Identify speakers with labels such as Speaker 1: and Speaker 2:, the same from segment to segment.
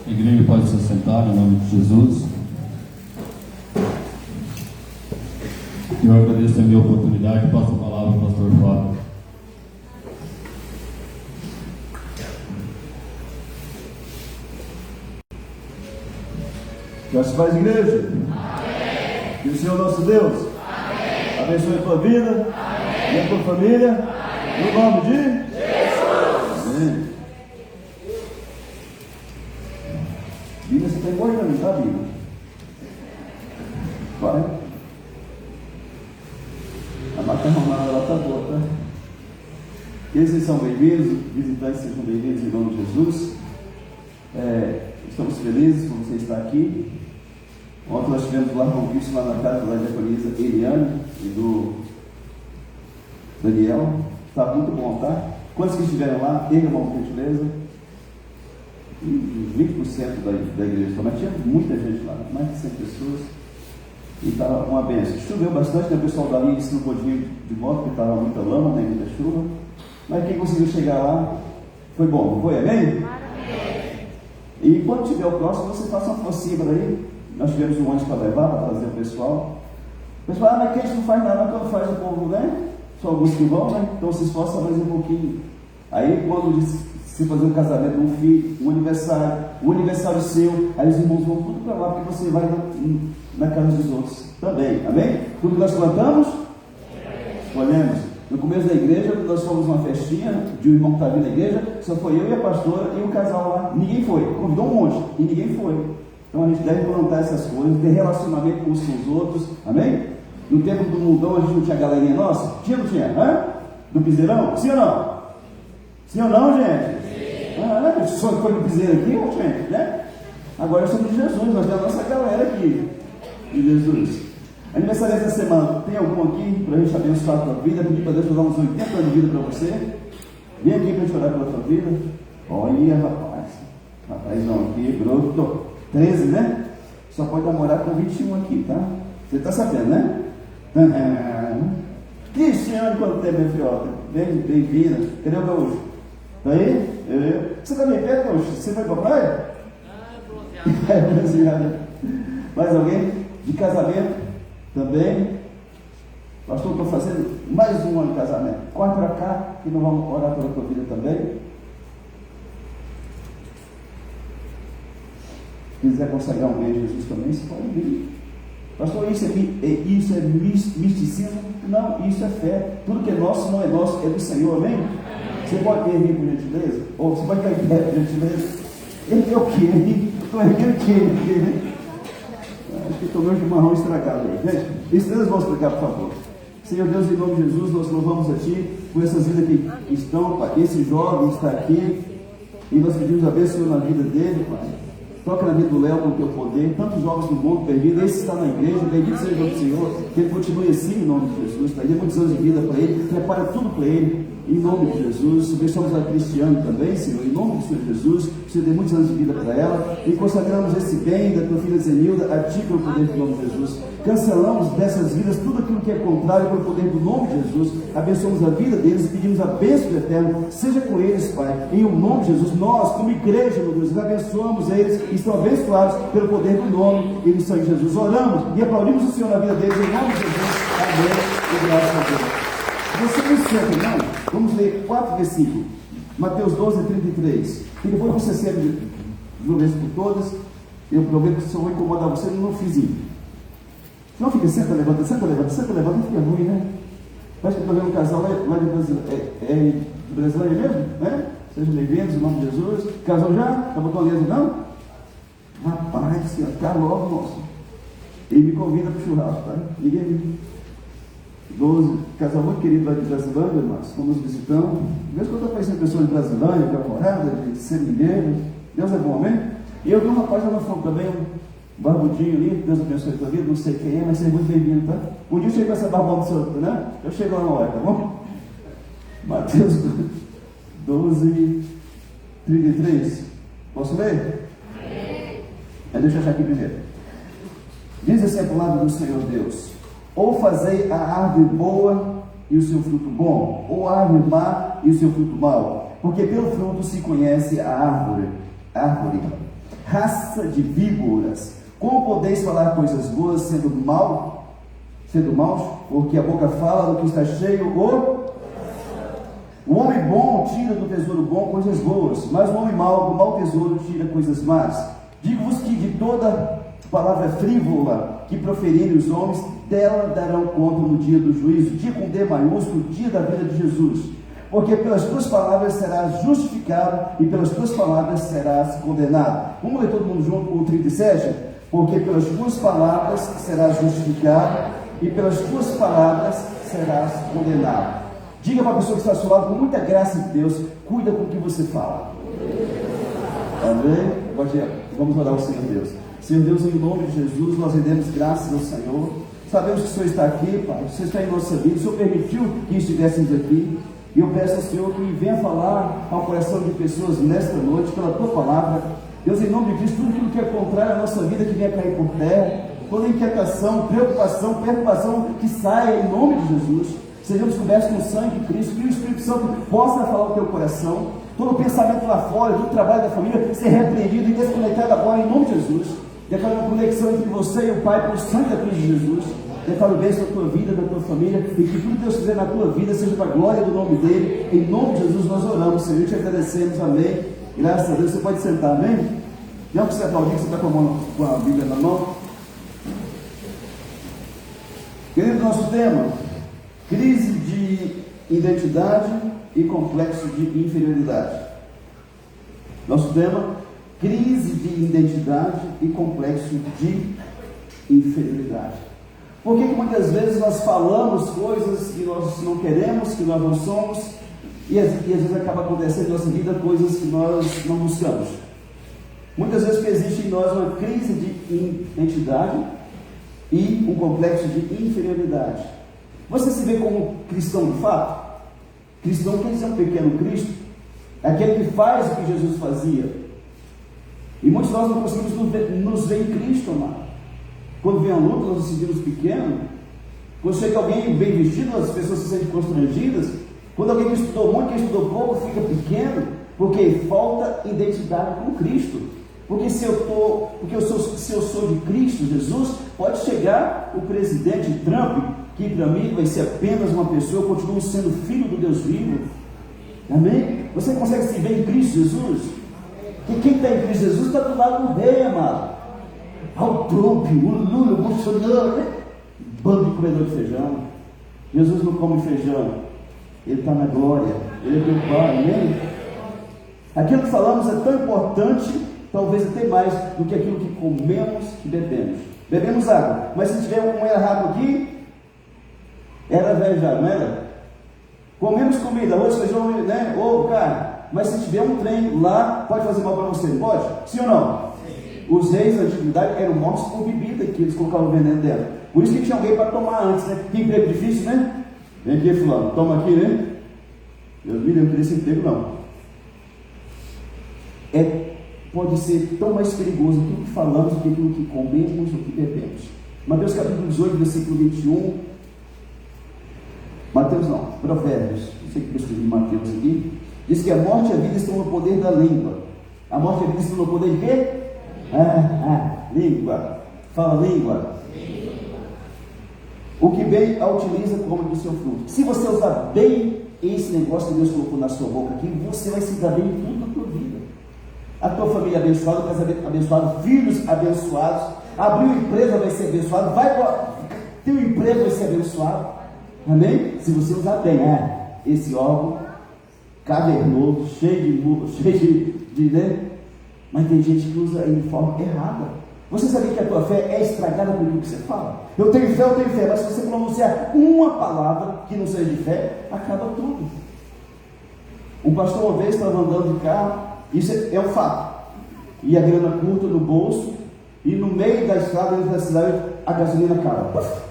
Speaker 1: A igreja pode se sentar em nome de Jesus. Eu agradeço a minha oportunidade. Passo a palavra ao pastor Fábio.
Speaker 2: Graças a igreja. Amém. Que o Senhor nosso Deus, amém, abençoe a tua vida, amém, e a tua família, amém, no nome de Jesus. Amém. Bíblia, você tem coisa para mim, tá, Bíblia? Vai. A macarronada lá está boa, tá? Esses são bem-vindos, visitantes sejam bem-vindos em nome de Jesus. Estamos felizes por você estar aqui. Ontem nós tivemos lá um vídeo lá na casa da diaconisa Eliane e do Daniel. Está muito bom, tá? Quantos que estiveram lá? Erga a mão, por gentileza. 20% da igreja, mas tinha muita gente lá, mais de 100 pessoas. E estava uma benção. Choveu bastante, né? O pessoal dali disse que não podia ir de moto, porque estava muita lama, né? Muita chuva. Mas quem conseguiu chegar lá foi bom, não foi? Amém? E quando tiver o próximo, você faça uma forcinha para aí. Nós tivemos um ônibus para levar, para trazer o pessoal. O pessoal, mas que a gente não faz nada, mas quando faz o povo, né? Só alguns que vão, né? Então se esforça mais um pouquinho. Aí quando se fazer um casamento, um filho, um aniversário seu, aí os irmãos vão tudo para lá, porque você vai na casa dos outros também. Amém? Tudo que nós plantamos, colhemos. No começo da igreja, nós fomos uma festinha de um irmão que estava vindo na igreja, só foi eu e a pastora e o casal lá. Ninguém foi, convidou um monte e ninguém foi. Então a gente deve plantar essas coisas, ter relacionamento uns com os outros, amém? No tempo do mundão a gente não tinha galerinha nossa? Tinha ou não tinha? Hã? Do piseirão? Sim ou não? Sim ou não, gente? Sim. Só foi do piseiro aqui, gente, né? Agora somos de Jesus, nós temos a nossa galera aqui de Jesus. Aniversário dessa semana, tem algum aqui para a gente abençoar a tua vida? Pedir para Deus dar uns 80 anos de vida para você? Vem aqui para a gente orar pela tua vida. Olha, rapaz, rapazão aqui, broto. 13, né? Só pode namorar com 21 aqui, tá? Você está sabendo, né? Cristiano, quanto tempo, minha filhota? Bem-vinda. Cadê o gaúcho? Tá aí? Você está bem perto, gaúcho? Você foi para a praia? Bronzeada. Mais alguém? De casamento? Também? Pastor, estou fazendo mais um ano de casamento. Corre para cá, que nós vamos orar pela tua vida também. Se quiser consagrar um beijo a Jesus também, você pode vir. Pastor, isso é misticismo? Não, isso é fé. Tudo que é nosso não é nosso, é do Senhor, amém? Você pode erguer por gentileza? Ou você pode cair de pé por gentileza? Erguer o quê? Estou erguendo o quê? Né? Acho que tomei um chimarrão estragado aí. Gente, estenda as mãos para cá, por favor. Senhor Deus, em nome de Jesus, nós louvamos a Ti por essas vidas que estão, esse jovem está aqui, e nós pedimos a bênção na vida dele, Pai. Toca na vida do Léo com o teu poder, tantos jovens do mundo perdidos, esse está na igreja, bendito seja o nome do Senhor, que ele continue assim em nome de Jesus, Pai. Dê muitos anos de vida para ele, prepara tudo para ele, em nome de Jesus. Abençoamos a Cristiane também, Senhor, em nome do Senhor Jesus, que você dê muitos anos de vida para ela, e consagramos esse bem da tua filha Zenilda a Ti pelo poder do nome de Jesus. Cancelamos dessas vidas tudo aquilo que é contrário pelo poder do nome de Jesus. Abençoamos a vida deles e pedimos a bênção do Eterno. Seja com eles, Pai, em o nome de Jesus. Nós, como igreja, meu Deus, abençoamos eles e estão abençoados pelo poder do nome e do Senhor Jesus. Oramos e aplaudimos o Senhor na vida deles, em nome de Jesus. Amém e graças a Deus. Você me senta, irmão? Vamos ler 4 versículos. Mateus 12, 33. E depois você segue de uma vez por todas. Eu prometo que só vou incomodar você no fizinho. Não fica, senta, levanta, fica ruim, né? Parece que eu estou vendo um casal lá de Brasília. É de Brasília mesmo? Né? Sejam bem-vindos, em nome de Jesus. Casal já? Está botando aliança, não? Rapaz, fica logo, moço. Ele me convida para o churrasco, tá? Ninguém me. 12, casal muito querido lá de Brasilândia, irmãos, como nos visitamos. Mesmo quando eu conheci pessoas de Brasilândia, de Alvorada, de Seringueiro, Deus é bom, amém? E eu vi um rapaz lá no fundo também, um barbudinho ali, Deus abençoe a tua vida, não sei quem é, mas seja muito bem-vindo, tá? Um dia eu chego com essa barbão do Senhor, né? Eu chego lá na hora, tá bom? Mateus 12, 33. Posso ler? Deixa eu achar aqui primeiro. Diz assim a palavra do Senhor Deus: ou fazei a árvore boa e o seu fruto bom, ou a árvore má e o seu fruto mau, porque pelo fruto se conhece a árvore. árvore, raça de víboras, como podeis falar coisas boas sendo maus? Porque a boca fala do que está cheio o homem bom tira do tesouro bom coisas boas, mas o homem mau do mau tesouro tira coisas más. Digo-vos que de toda palavra frívola que proferirem os homens, dela darão conta no dia do juízo, dia com D maiúsculo, dia da vida de Jesus. Porque pelas tuas palavras serás justificado e pelas tuas palavras serás condenado. Vamos ler todo mundo junto o 37? Porque pelas tuas palavras serás justificado e pelas tuas palavras serás condenado. Diga para a pessoa que está ao seu lado, com muita graça de Deus, cuida com o que você fala. Amém? Vamos orar ao Senhor Deus. Senhor Deus, em nome de Jesus, nós rendemos graças ao Senhor. Sabemos que o Senhor está aqui, Pai. O Senhor está em nossa vida. O Senhor permitiu que estivéssemos aqui. E eu peço ao Senhor que venha falar ao coração de pessoas nesta noite, pela Tua palavra. Deus, em nome de Cristo, tudo aquilo que é contrário à nossa vida, que venha cair por terra. Toda inquietação, preocupação, perturbação, que saia em nome de Jesus. Sejamos cobertos com o sangue de Cristo, que o Espírito Santo possa falar ao teu coração. Todo pensamento lá fora, todo trabalho da família, ser repreendido e desconectado agora em nome de Jesus. Declaro uma conexão entre você e o Pai por sangue da cruz de Jesus. Declaro bênção na tua vida, na tua família, e que tudo que Deus fizer na tua vida seja para a glória do nome dele. Em nome de Jesus nós oramos, Senhor, e te agradecemos, amém. Graças a Deus, você pode sentar, amém? Não precisa aplaudir, você está com a Bíblia na mão. Querido, nosso tema: crise de identidade e complexo de inferioridade. Nosso tema: crise de identidade e complexo de inferioridade. Por que muitas vezes nós falamos coisas que nós não queremos, que nós não somos, e às vezes acaba acontecendo em nossa vida coisas que nós não buscamos? Muitas vezes existe em nós uma crise de identidade e um complexo de inferioridade. Você se vê como cristão de fato? Cristão quer dizer um pequeno Cristo, aquele que faz o que Jesus fazia. E muitos de nós não conseguimos nos ver em Cristo, amado. Quando vem a luta, nós nos sentimos pequenos. Quando chega alguém bem vestido, as pessoas se sentem constrangidas. Quando alguém que estudou muito, que estudou pouco, fica pequeno, porque falta identidade com Cristo. Porque se eu sou de Cristo Jesus, pode chegar o presidente Trump, que para mim vai ser apenas uma pessoa, eu continuo sendo filho do Deus vivo. Amém? Você consegue se ver em Cristo Jesus? Porque quem está em Cristo Jesus está do lado do rei, amado. Ao Trump, o Lula, o Bolsonaro, né? Bando de comedor de feijão. Jesus não come feijão, ele está na glória, ele é teu Pai, amém? Aquilo que falamos é tão importante, talvez até mais do que aquilo que comemos e bebemos. Bebemos água, mas se tiver um errado aqui, era velho já, não era? Comemos comida, arroz, feijão, né? Ovo, carne, mas se tiver um trem lá, pode fazer mal para você, não pode? Sim ou não? Os reis da antiguidade eram mortos por bebida, que eles colocavam veneno dentro. Por isso que tinha alguém para tomar antes, né? Que emprego difícil, né? Vem aqui, fulano, toma aqui, né? Deus me livre desse emprego, não. Pode ser tão mais perigoso aquilo que falamos do que aquilo que comemos ou que bebemos. Mateus capítulo 18, versículo 21. Mateus não, Provérbios. Não sei o que eu escrevi Mateus aqui. Diz que a morte e a vida estão no poder da língua. A morte e a vida estão no poder de quê? Língua. Fala língua. O que bem a utiliza come do seu fruto. Se você usar bem esse negócio que Deus colocou na sua boca aqui, você vai se dar bem em tudo da tua vida. A tua família abençoada, o casamento abençoado, filhos abençoados, abrir uma empresa vai ser abençoado, ter um emprego vai ser abençoado. Amém? Se você usar bem, esse órgão cavernoso, cheio de né? Mas tem gente que usa ele de forma errada. Você sabia que a tua fé é estragada por aquilo que você fala? Eu tenho fé, mas se você pronunciar uma palavra que não seja de fé, acaba tudo. Um pastor uma vez estava andando de carro, isso é um fato, e a grana curta no bolso, e no meio da estrada, dentro da cidade, a gasolina acaba.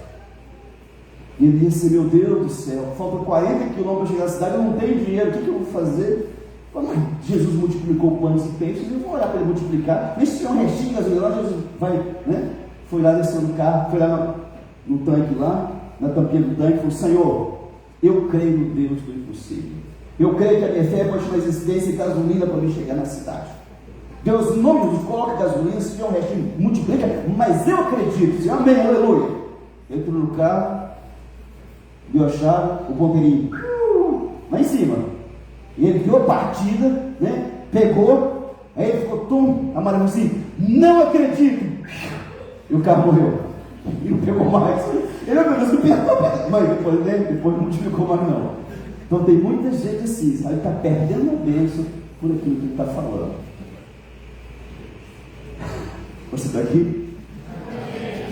Speaker 2: E ele disse: meu Deus do céu, faltam 40 quilômetros para chegar na cidade, eu não tenho dinheiro, o que eu vou fazer? Mas Jesus multiplicou pães e peixes, eu vou orar para ele multiplicar. Vê se tiver um restinho de gasolina lá, Jesus vai, né? Foi lá, desceu no carro, foi lá no tanque lá, na tampinha do tanque, falou: Senhor, eu creio no Deus do impossível. Eu creio que a minha fé pode ter existência e gasolina para me chegar na cidade. Deus não nos coloca gasolina, se tiver um restinho, multiplica, mas eu acredito, Senhor, amém, aleluia. Entrou no carro, deu a chave, o ponteirinho, lá em cima. E ele deu a partida, né? Pegou, aí ele ficou tão amarelo assim, não acredito. E o carro morreu. E não pegou mais. Ele, meu Deus, não pegou mais. Mas depois não multiplicou mais não. Então tem muita gente assim, sabe, está perdendo a bênção por aquilo que ele está falando. Você está aqui?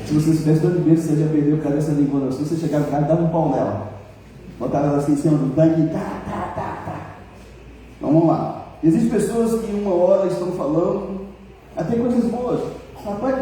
Speaker 2: Se você soubesse tanto bem, você já perdeu o cara dessa língua. Se você chegar no carro, dava um pau nela. Botava ela assim em cima do tanque e tá. Então vamos lá. Existem pessoas que uma hora estão falando até coisas boas. Rapaz,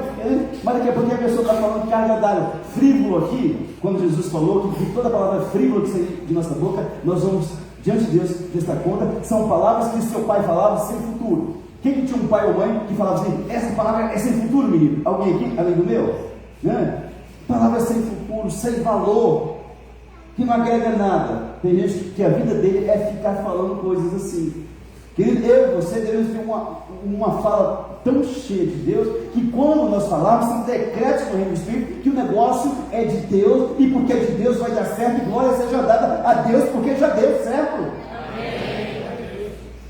Speaker 2: mas daqui a pouco a pessoa está falando carga d'água. Frívolo aqui, quando Jesus falou que toda palavra frívola que sair de nossa boca, nós vamos diante de Deus prestar conta. São palavras que seu pai falava sem futuro. Quem que tinha um pai ou mãe que falava assim, essa palavra é sem futuro, menino? Alguém aqui, além do meu? Né? Palavra sem futuro, sem valor, que não agrega nada. Tem gente que a vida dele é ficar falando coisas assim. Querido, eu e você devemos ter uma fala tão cheia de Deus, que quando nós falarmos, são decretos no reino do Espírito, que o negócio é de Deus, e porque é de Deus vai dar certo, e glória seja dada a Deus, porque já deu certo.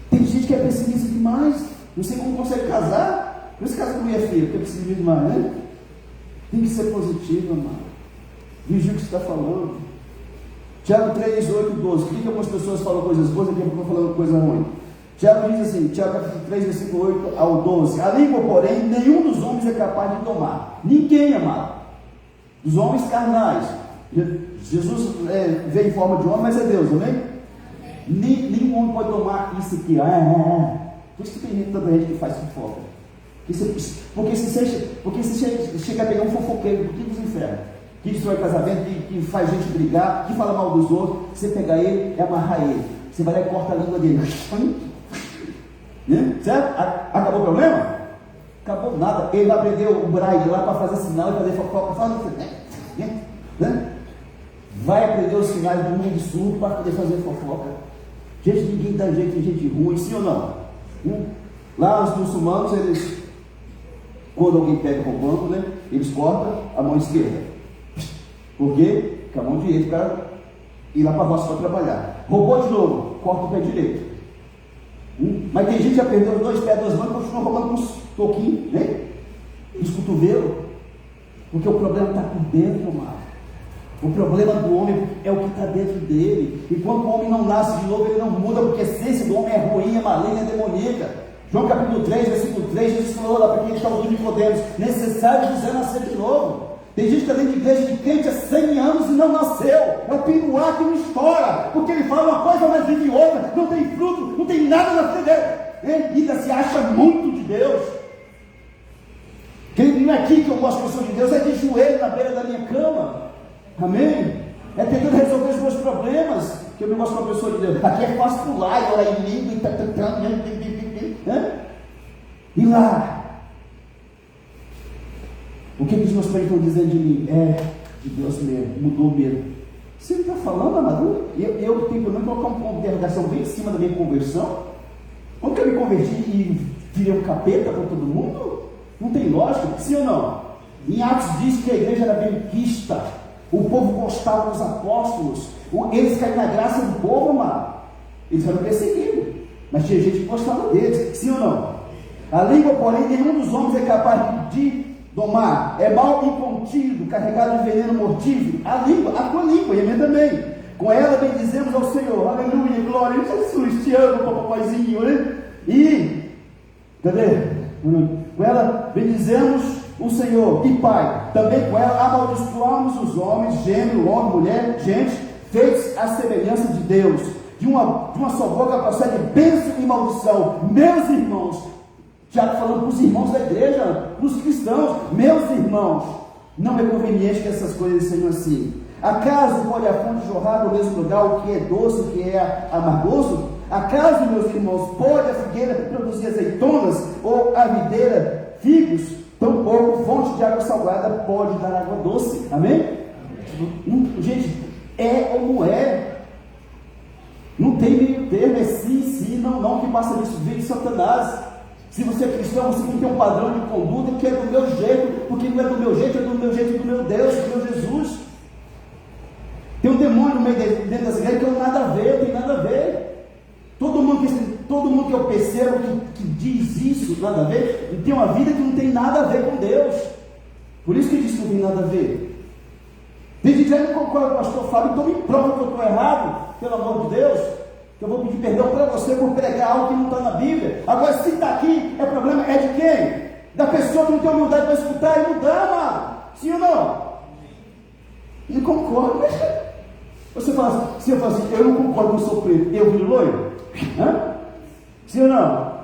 Speaker 2: Tem gente que é pessimista demais, não sei como consegue casar, por isso casa com minha filha, porque é pessimista demais, né? Tem que ser positivo, amado. Vigia o que você está falando. Tiago 3, 8, 12. Por que algumas pessoas falam coisas boas e daqui a pouco falando coisa ruim? Tiago diz assim, Tiago capítulo 3, versículo 8 ao 12. A língua, porém, nenhum dos homens é capaz de domar. Ninguém, amado. Dos homens carnais. Jesus veio em forma de homem, mas é Deus, amém? Nenhum homem pode domar isso aqui. Por isso que tem tanta gente que faz fofoca. Porque se chega a pegar um fofoqueiro do quinto dos infernos, que destrói casamento, que faz gente brigar, que fala mal dos outros, você pegar ele e amarrar ele. Você vai lá e corta a língua dele. Certo? Acabou o problema? Acabou nada. Ele vai aprender o braille lá para fazer sinal e fazer fofoca. Vai aprender os sinais do mundo surdo para poder fazer fofoca. Gente, ninguém dá jeito de gente ruim, sim ou não? Lá os muçulmanos, eles, quando alguém pega roubando, né, eles cortam a mão esquerda. Por quê? Porque a mão direita para ir lá para a roça para trabalhar. Roubou de novo, corta o pé direito. Mas tem gente que já perdeu os dois pés, duas mãos e continua roubando com os toquinhos, né? Os cotovelos. Porque o problema está por dentro, amado. O problema do homem é o que está dentro dele. E quando o homem não nasce de novo, ele não muda, porque a essência do homem é ruim, é maligna, é demoníaca. João capítulo 3, versículo 3, Jesus falou lá para quem está ouvindo Nicodemos: necessário dizer nascer de novo. Tem gente que está dentro de igreja de crente há 100 anos e não nasceu. É o pinuá que não estoura, porque ele fala uma coisa, mas vive outra. Não tem fruto, não tem nada na vida dele. Ainda se acha muito de Deus. Querido, não é aqui que eu mostro que eu sou de Deus, é de joelho na beira da minha cama. Amém? É tentando resolver os meus problemas que eu me mostro uma pessoa de Deus. Aqui é fácil pular e orar em língua e lá. O que os meus pais estão dizendo de mim? É de Deus mesmo, mudou mesmo. Você está falando, amado? Eu tenho que colocar um ponto de interrogação bem em cima da minha conversão. Como que eu me converti e virei um capeta para todo mundo? Não tem lógica, sim ou não? Em Atos diz que a igreja era benquista, o povo gostava dos apóstolos, eles caíram na graça do povo, amado. Eles eram perseguidos, mas tinha gente que gostava deles, sim ou não? A língua, porém, nenhum dos homens é capaz de domar, é mal incontido, carregado de veneno mortífero. A tua língua, e a minha também. Com ela bendizemos ao Senhor, aleluia, glória a Jesus, te amo, papaizinho, né? Com ela bendizemos o Senhor e Pai. Também com ela amaldiçoamos os homens, gênero, homem, mulher, gente, feitos à semelhança de Deus. De uma só boca procede bênção e maldição. Meus irmãos, Tiago falando para os irmãos da igreja, para os cristãos, meus irmãos, não é conveniente que essas coisas sejam assim. Acaso pode a fonte jorrar do mesmo lugar o que é doce, o que é amargoso? Acaso, meus irmãos, pode a figueira produzir azeitonas ou a videira figos? Tampouco fonte de água salgada pode dar água doce. Amém? Gente, é ou não é? Não tem meio termo, é sim, sim, não, não, que passa disso, vem de Satanás. Se você é cristão, você tem que ter um padrão de conduta que é do meu jeito, porque não é do meu jeito, é do meu jeito do meu Deus, do meu Jesus. Tem um demônio no meio dentro dessa igreja que eu nada a ver, tem nada a ver. Todo mundo que eu percebo que diz isso, nada a ver, tem uma vida que não tem nada a ver com Deus. Por isso que diz que não tem nada a ver. Tem gente que não concorda com o pastor Fábio, então me prova que eu estou errado, pelo amor de Deus. Que eu vou pedir perdão para você por pregar algo que não está na Bíblia. Agora, se está aqui, o problema é de quem? Da pessoa que não tem humildade para escutar e mudar, mano. Sim ou não? Não concordo. Você fala assim, se eu falo assim, eu não concordo, eu sou preto, eu viro loiro? Hã? Sim ou não?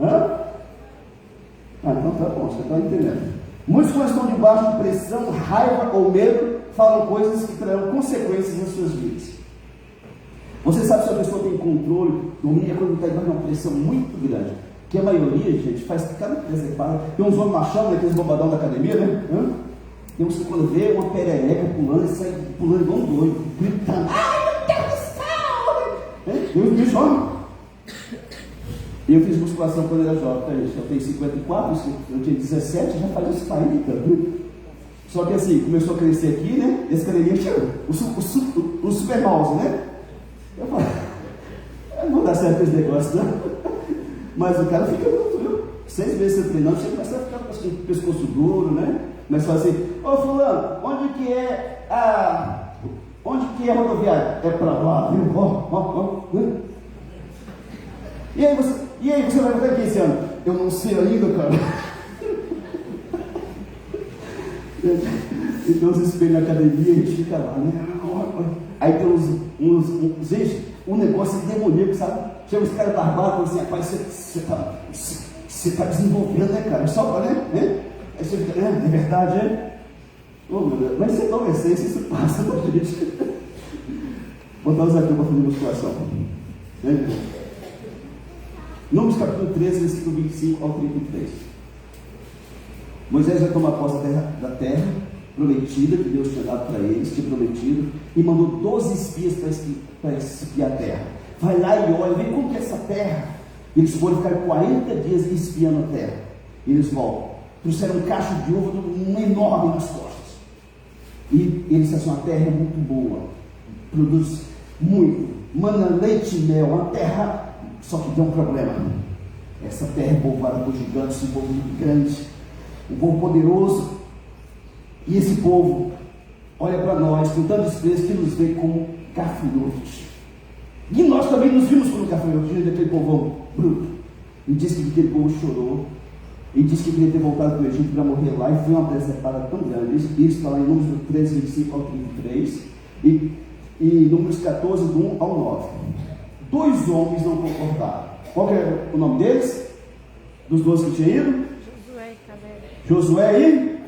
Speaker 2: Hã? Então tá bom, você está entendendo. Muitos, quando estão debaixo de pressão, raiva ou medo, falam coisas que trarão consequências nas suas vidas. Você sabe se a pessoa tem controle, domínio, é quando está debaixo de uma pressão muito grande. Que a maioria, gente, faz cada presepada. Tem uns homens machão, né, aqueles bobadão da academia, né? Tem uns que quando vê uma perereca pulando, e sai pulando igual um doido, gritando. Ai, meu Deus do céu! Eu fiz homem. Eu fiz musculação quando era jovem, eu tenho 54, eu tinha 17, já fazia uns 40. Só que assim, começou a crescer aqui, né? Esse carinha chegou, o super mouse, né? Eu falei, não dá certo esse negócio, não. Mas o cara fica muito, viu? 6 meses você treinando, você começa a ficar com o pescoço duro, né? Mas fala assim, ô fulano, onde que é a rodoviária? É pra lá, viu? E aí você vai fazer aqui esse ano? Eu não sei ainda, cara. Então os espelhos na academia, a gente fica lá, né? Aí tem uns gente, um negócio demoníaco, sabe? Chega os caras barbados e falam assim, rapaz, você tá desenvolvendo, né, cara? Só para, né? Aí você fica, é verdade, é? Oh, meu Deus, mas você toma essência, isso passa, não, gente? Vou botar os aqui para fazer musculação. Números capítulo 13, versículo 25 ao 33. Moisés vai tomar posse da terra prometida, que Deus tinha dado para eles, tinha prometido, e mandou 12 espias para espiar a terra. Vai lá e olha, vê como que é essa terra. Eles foram ficar 40 dias espiando a terra. E eles voltam. Trouxeram um cacho de uva enorme nas costas. E eles disseram assim, a terra é muito boa, produz muito, manda leite e mel, uma terra. Só que tem um problema. Essa terra é povoada por gigantes, um povo muito grande, um povo poderoso. E esse povo olha para nós com tanto desprezo que nos vê como gafanhotos. E nós também nos vimos como gafanhotos diante daquele povão bruto. E diz que aquele povo chorou. E diz que queria ter voltado para o Egito para morrer lá. E foi uma presepada tão grande. Isso está lá em Números 13, 25 ao 33. E Números 14, do 1 ao 9. 2 homens não concordaram. Qual que é o nome deles? Dos 12 que tinham ido?
Speaker 3: Josué e Caleb.
Speaker 2: Josué e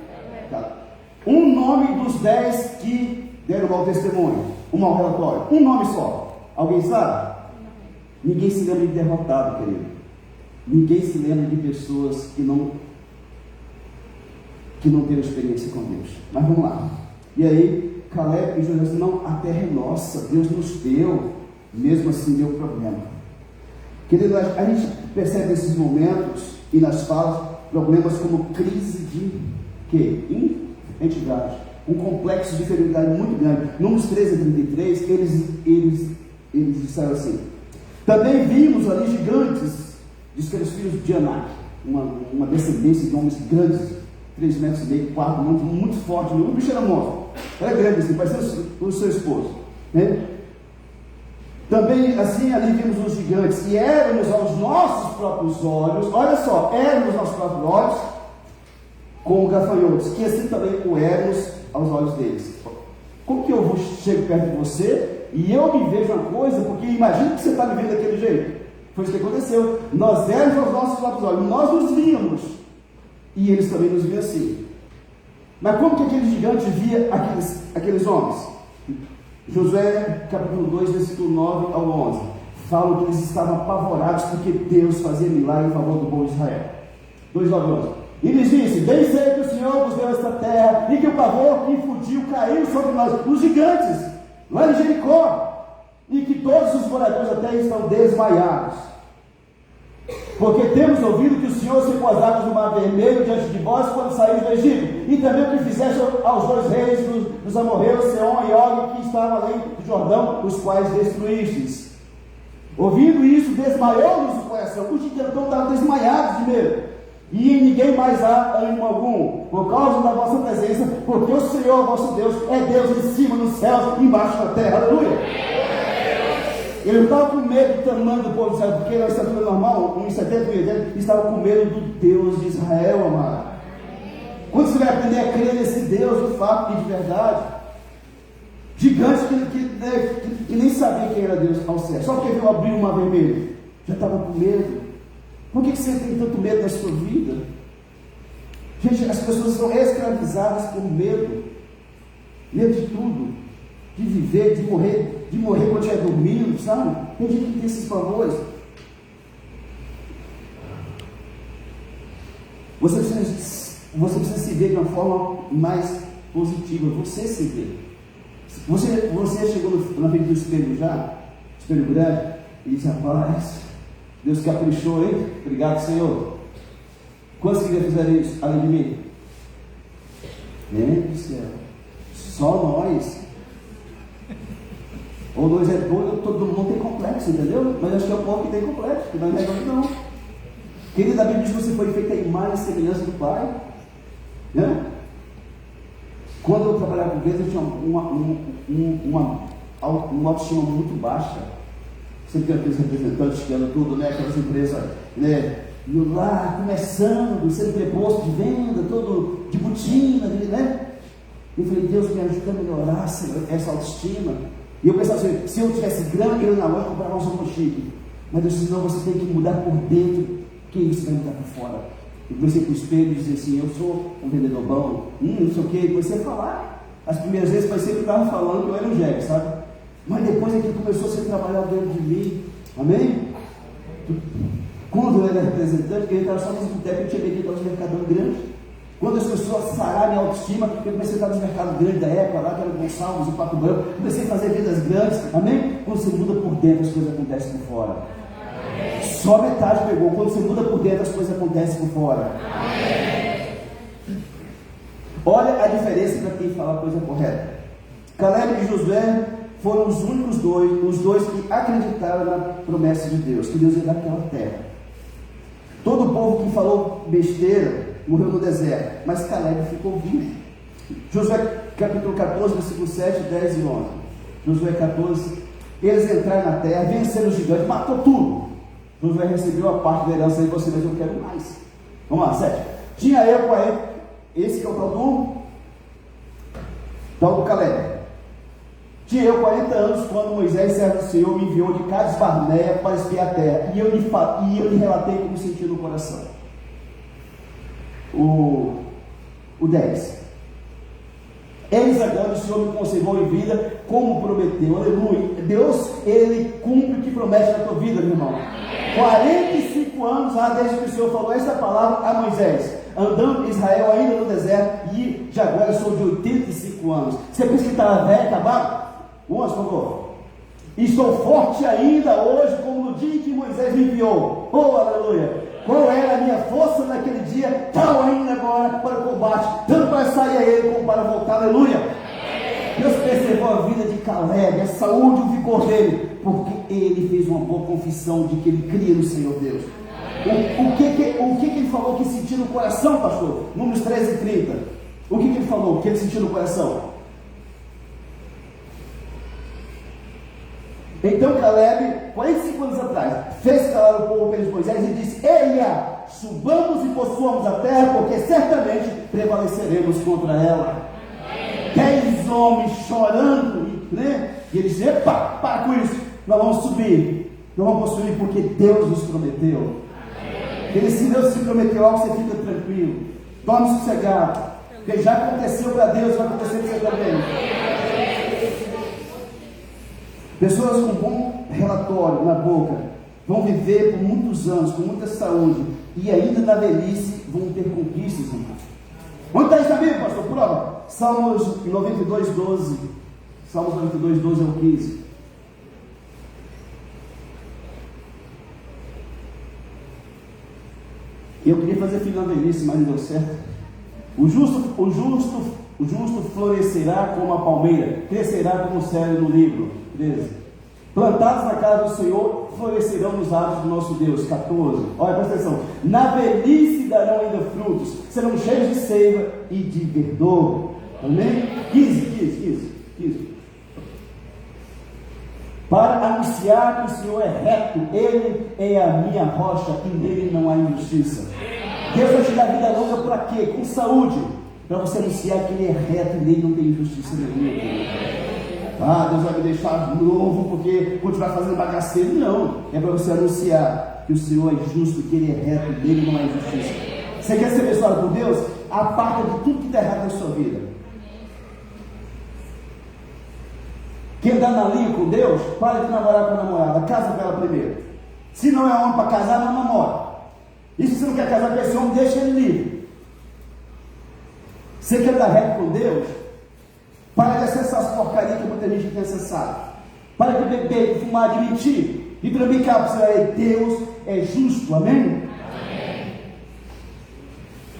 Speaker 2: Caleb. Um nome dos 10 que deram mau testemunho, um mau relatório. Um nome só. Alguém sabe? Não. Ninguém se lembra de derrotado, querido. Ninguém se lembra de pessoas que não teve experiência com Deus. Mas vamos lá. E aí, Caleb e Josué disseram, não, a terra é nossa, Deus nos deu. Mesmo assim deu problema. Querido, a gente percebe nesses momentos e nas falas problemas como crise de quê? Identidade. Um complexo de inferioridade muito grande. Números 13 a 33, eles disseram assim, também vimos ali gigantes, diz que eram os filhos de Anak, uma descendência de homens grandes, 3 metros e meio, 4, muito forte. O bicho era monstro, era grande assim, parecia o seu esposo, né? Também assim ali vimos os gigantes, e éramos aos nossos próprios olhos, olha só, éramos aos nossos próprios olhos como gafanhotos, que assim também o éramos aos olhos deles. Como que eu chego perto de você e eu me vejo uma coisa, porque imagina que você está me vendo daquele jeito. Foi isso que aconteceu. Nós éramos aos nossos próprios olhos, nós nos víamos, e eles também nos viam assim. Mas como que aquele gigante via aqueles homens? Josué, capítulo 2, versículo 9 ao 11, falam que eles estavam apavorados porque Deus fazia milagre em favor do povo de Israel. 2, 9 11. E lhes disse, bem sei que o Senhor nos deu esta terra, e que o pavor que infundiu caiu sobre nós, os gigantes, lá em Jericó, e que todos os moradores da terra estão desmaiados. Porque temos ouvido que o Senhor secou as águas do Mar Vermelho diante de vós quando saímos do Egito, e também o que fizeste aos dois reis dos amorreus, Seom e Og, que estavam além do Jordão, os quais destruístes. Ouvindo isso, desmaiou-nos o coração. Os gideões estavam desmaiados de medo, e em ninguém mais há ânimo algum, por causa da vossa presença, porque o Senhor vosso Deus é Deus em cima nos céus e embaixo da terra. Aleluia! Ele não estava com medo do tamanho do povo de Israel, porque na estatura normal, 1,70, 1,80, estava com medo do Deus de Israel, amado. Quando você vai aprender a crer nesse Deus, de fato e de verdade, gigante que nem sabia quem era Deus ao certo, só porque viu abrir o Mar Vermelho, já estava com medo. Por que você tem tanto medo da sua vida? Gente, as pessoas são escravizadas por medo de tudo, de viver, de morrer quando estiver dormindo, sabe? Tem gente que tem esses favores. Você precisa se ver de uma forma mais positiva. Você se vê. Você chegou na frente do espelho já? Espelho grande? E disse: rapaz, Deus caprichou, hein? Obrigado, Senhor. Quantos que fizeram isso além de mim? Meu Deus do céu. Só nós. Ou dois é doido, todo mundo tem complexo, entendeu? Mas acho que é o povo que tem complexo, que nós não. Querido, a Bíblia diz que você foi feita a imagem e semelhança do Pai. Né? Quando eu trabalhava com Deus, eu tinha uma autoestima muito baixa. Sempre tem aqueles representantes que andam tudo, né? Aquelas empresas, né? E eu lá, começando, sendo preposto de venda, todo de botina, né? Eu falei: Deus, me ajuda a melhorar essa autoestima. E eu pensava assim: se eu tivesse grana, eu ia na loja comprar um som chique. Mas Deus disse: não, você tem que mudar por dentro. Que isso vai mudar por fora? Eu comecei com o espelho e disse assim: eu sou um vendedor bom, não sei o que. Comecei a falar. As primeiras vezes parecia que eu estava falando que eu era um jegue, sabe? Mas depois aquilo começou a ser trabalhado dentro de mim. Amém? Quando eu era representante, eu estava só nos botecos, eu tinha vendido aos mercadão grande. Quando as pessoas sararam minha autoestima, eu comecei a estar nos mercados grandes da época, lá que era Gonçalves e Pato Branco, comecei a fazer vendas grandes. Amém? Quando você muda por dentro, as coisas acontecem por fora. Só metade pegou. Quando você muda por dentro, as coisas acontecem por fora. Olha a diferença para quem fala a coisa correta. Caleb e Josué foram os únicos os dois que acreditaram na promessa de Deus, que Deus ia dar aquela terra. Todo o povo que falou besteira morreu no deserto, mas Caleb ficou vivo. Josué capítulo 14, versículo 7, 10 e 11. Josué 14, eles entraram na terra, venceram os gigantes, matou tudo. Josué recebeu a parte da herança de você, mas eu quero mais. Vamos lá, 7. Tinha eu 40, esse que é o tal do Caleb. Tinha eu 40 anos quando Moisés, servo do Senhor, me enviou de Cades Barneia para espiar a terra, e eu lhe relatei como sentia no coração. O 10. Eis agora o Senhor me conservou em vida como prometeu. Aleluia. Deus, Ele cumpre o que promete na tua vida, meu irmão. 45 anos desde que o Senhor falou essa palavra a Moisés, andando em Israel ainda no deserto, e de agora eu sou de 85 anos. Você pensa que estava velho, acabado? 11, por favor. Estou forte ainda hoje, como no dia em que Moisés me enviou. Oh, aleluia. Qual era a minha força naquele dia, tal ainda agora para o combate, tanto para sair a ele como para voltar. Aleluia. Deus preservou a vida de Caleb, a saúde e o vigor dele, porque ele fez uma boa confissão de que ele cria no Senhor Deus. O que ele falou que sentiu no coração, pastor? Números 13 e 30. O que ele falou que ele sentiu no coração? Então Caleb, 45 anos atrás, fez calar o povo pelos Moisés e disse: eia, subamos e possuamos a terra, porque certamente prevaleceremos contra ela. 10 homens chorando, né? E ele disse: epa, para com isso, nós vamos subir, nós vamos possuir, porque Deus nos prometeu. Ele, se Deus se prometeu algo, você fica tranquilo, dorme sossegado, porque já aconteceu para Deus, vai acontecer para você também. Pessoas com bom relatório na boca vão viver por muitos anos, com muita saúde, e ainda na velhice vão ter conquistas, irmão. Onde está isso na Bíblia, pastor? Prova. Salmos 92, 12. Salmos 92, 12 ao 15. Eu queria fazer filho na velhice, mas não deu certo. O justo florescerá como a palmeira, crescerá como o cedro no livro. 13. Plantados na casa do Senhor, florescerão nos atos do nosso Deus. 14. Olha, presta atenção. Na velhice darão ainda frutos, serão cheios de seiva e de verdor. Amém? 15. Para anunciar que o Senhor é reto, Ele é a minha rocha e nele não há injustiça. Deus vai te dar vida longa para quê? Com saúde, para você anunciar que Ele é reto e nele não tem injustiça nenhuma. Deus vai me deixar novo porque continuar fazendo bagaceiro. Não, é para você anunciar que o Senhor é justo, que Ele é reto e nele não há injustiça. Você quer ser abençoado por Deus? Aparta de tudo que está errado na sua vida. Quem dá na linha com Deus, para de namorar com a namorada, casa com ela primeiro. Se não é homem para casar, não namora. E se você não quer casar com esse homem, deixa ele livre. Você quer dar reto com Deus? Para de acessar as porcarias que muita gente tem acessado. Para de beber, de fumar, de mentir. E trambicar para você. Deus é justo, amém?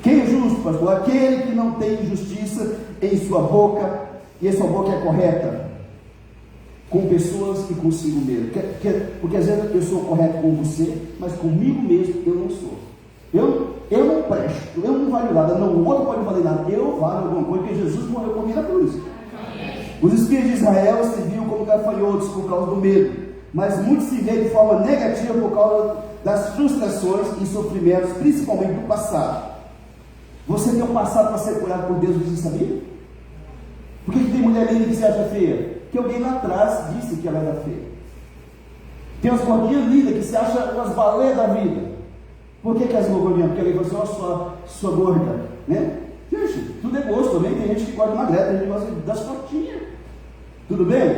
Speaker 2: Quem é justo, pastor? Aquele que não tem injustiça em sua boca, e a sua boca é correta com pessoas e consigo mesmo. Porque às vezes eu sou correto com você, mas comigo mesmo eu não sou. Eu não presto, eu não valho nada, não, o outro pode valer nada, eu valho alguma coisa, porque Jesus morreu por mim na cruz. Os espíritos de Israel se viam como gafanhotos por causa do medo, mas muitos se veem de forma negativa por causa das frustrações e sofrimentos, principalmente do passado. Você tem um passado para ser curado por Deus, você sabia? Por que tem mulher linda que se acha feia? Que alguém lá atrás disse que ela era feia. Tem umas gordinhas lindas que se acham umas baleias da vida. Por que as gordinhas? Porque ela falou assim, sua gorda, né? Gente, tudo é gosto também. Tem gente que gosta de magrela, tem gente que gosta das fortinhas. Tudo bem?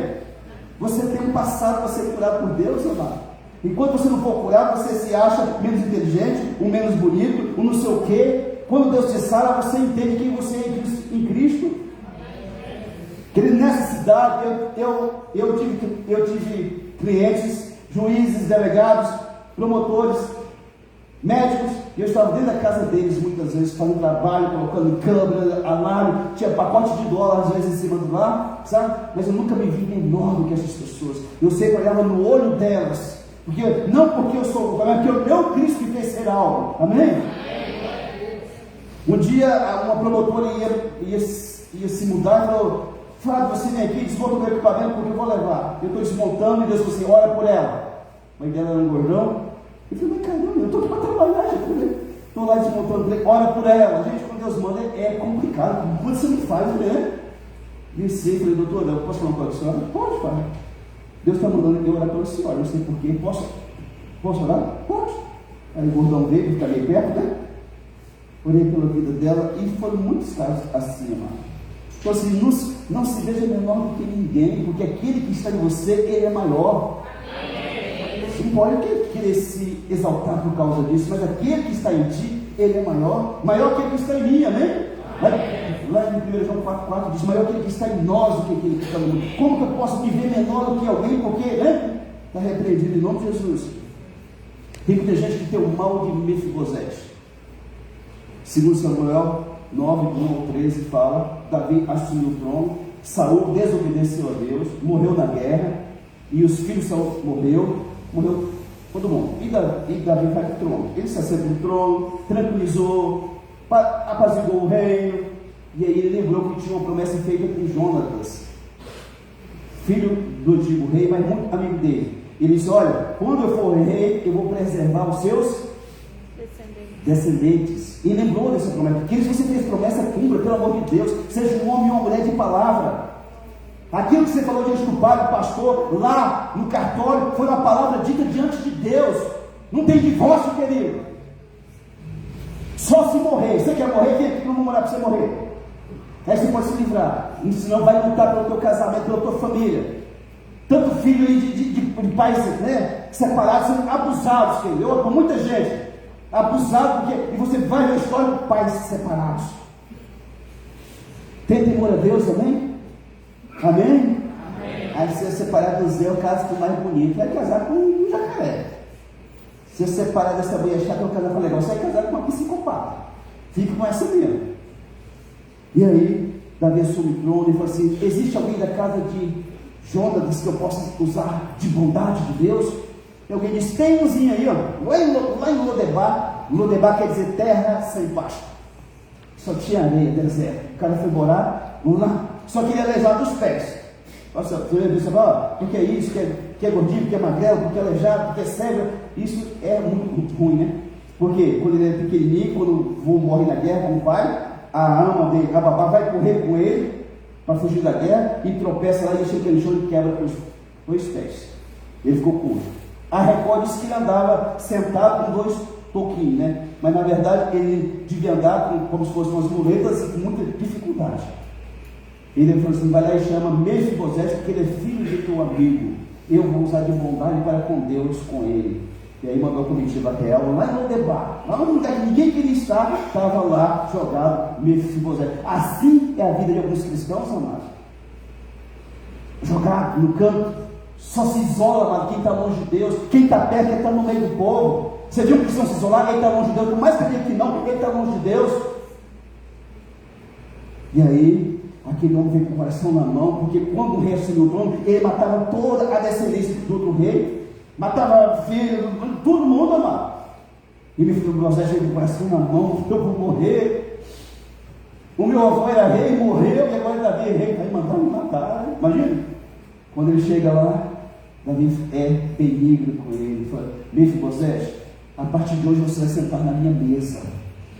Speaker 2: Você tem um passado para ser curado por Deus, amado. Enquanto você não for curado, você se acha menos inteligente, um menos bonito, um não sei o quê. Quando Deus te sara, você entende quem você é em Cristo. Querido, nessa cidade eu tive clientes, juízes, delegados, promotores, médicos, e eu estava dentro da casa deles muitas vezes, fazendo trabalho, colocando câmera, alarme, tinha pacote de dólar às vezes em cima do lar, sabe? Mas eu nunca me vi menor do que essas pessoas. Eu sempre olhava no olho delas, não porque eu sou, mas porque o meu Cristo me fez ser algo, amém? Um dia uma promotora ia se mudar e falou: Flávio, você vem aqui, desmonta o meu equipamento porque eu vou levar. Eu estou desmontando e Deus falou assim: ora por ela. A mãe dela era um gordão. Eu falei: mas caramba, eu estou aqui para trabalhar, gente. Estou lá desmontando, ora por ela. Gente, quando Deus manda é complicado. Quando você não faz, né? Desci e falei: doutora, eu posso falar uma coisa com a senhora? Pode, pai. Deus está mandando eu orar pela senhora, não sei porquê. Posso orar? Pode. Aí o gordão veio, fica meio perto, né? Orei pela vida dela e foram muitos casos assim, amado. Então assim, não se veja menor do que ninguém, porque aquele que está em você, ele é maior. Você não pode querer se exaltar por causa disso, mas aquele que está em ti, ele é maior que aquele que está em mim, amém? Lá em 1 João 4,4 diz: maior que aquele que está em nós do que aquele que está no mundo. Como que eu posso me ver menor do que alguém? Porque, né? Está repreendido em nome de Jesus. Tem muita gente que tem o mal de Mefibosete. Segundo Samuel 9, 1 ao 13 fala: Davi assumiu o trono, Saul desobedeceu a Deus, morreu na guerra, e os filhos de Saul morreu todo mundo, e Davi vai para o trono. Ele se assentou no trono, tranquilizou, apaziguou o reino, e aí ele lembrou que tinha uma promessa feita com Jonatas, filho do antigo rei, mas muito amigo dele. Ele disse: olha, quando eu for rei, eu vou preservar os seus descendentes. E lembrou dessa promessa. Que se você fez promessa, cumpra, pelo amor de Deus. Seja um homem ou uma mulher de palavra. Aquilo que você falou diante do padre, do pastor, lá no cartório, foi uma palavra dita diante de Deus. Não tem divórcio, querido. Só se morrer. Você quer morrer? Vem aqui que eu vou morar para você morrer. Aí você pode se livrar. Senão vai lutar pelo teu casamento, pela tua família. Tanto filho aí de pais, né, separados, sendo abusados, querido. Eu amo muita gente abusado, porque, e você vai na história de pais separados. Tem temor a Deus, amém? Amém? Aí você é separado do Zé, o caso que mais bonito vai casar com um jacaré. Se você separar dessa mulher chata, eu casar com legal, você vai casar com uma psicopata. Fica com essa mesmo. E aí, Davi assume o trono e fala assim: existe alguém da casa de Jonatas que eu possa usar de bondade de Deus? E alguém diz: tem umzinho aí, ó, lá em Lodebar. Lodebar quer dizer terra sem pasto. Só tinha areia, deserto. O cara foi morar lá, só queria alejar dos pés. Nossa, você fala, porque é isso, que é gordinho, porque é magrelo, porque é aleijado, porque é cego. Isso é muito ruim, né? Porque quando ele é pequenininho, quando o vô morre na guerra com o pai, a ama dele, a babá vai correr com ele para fugir da guerra e tropeça lá e enche aquele chão e quebra os dois pés. Ele ficou curto. A Record diz que ele andava sentado com dois toquinhos, né? Mas na verdade ele devia andar como se fossem umas muletas e com muita dificuldade. Ele falou assim: vai lá e chama Mefibosete, porque ele é filho de teu amigo. Eu vou usar de bondade para com Deus, com ele. E aí mandou a comitiva real lá em Lodebar, lá no lugar que ninguém queria estar, estava lá jogado Mefibosete. Assim é a vida de alguns cristãos, amados. Jogado no canto, só se isola, amado, quem está longe de Deus. Quem está perto, quem está no meio do povo. Você viu um cristão se isolar? Ele está longe de Deus. Por mais que ele diga que não, ele está longe de Deus. E aí, aquele homem veio com o coração na mão, porque quando o rei assumiu o trono, ele matava toda a descendência do outro rei, matava filho, todo mundo, amado. E meu filho Mefibosete veio com o coração na mão: eu vou morrer. O meu avô era rei, morreu, e agora Davi é rei, vai mandar me matar. Imagina, quando ele chega lá, Davi é benigno com ele, ele fala: Mefibosete, a partir de hoje você vai sentar na minha mesa,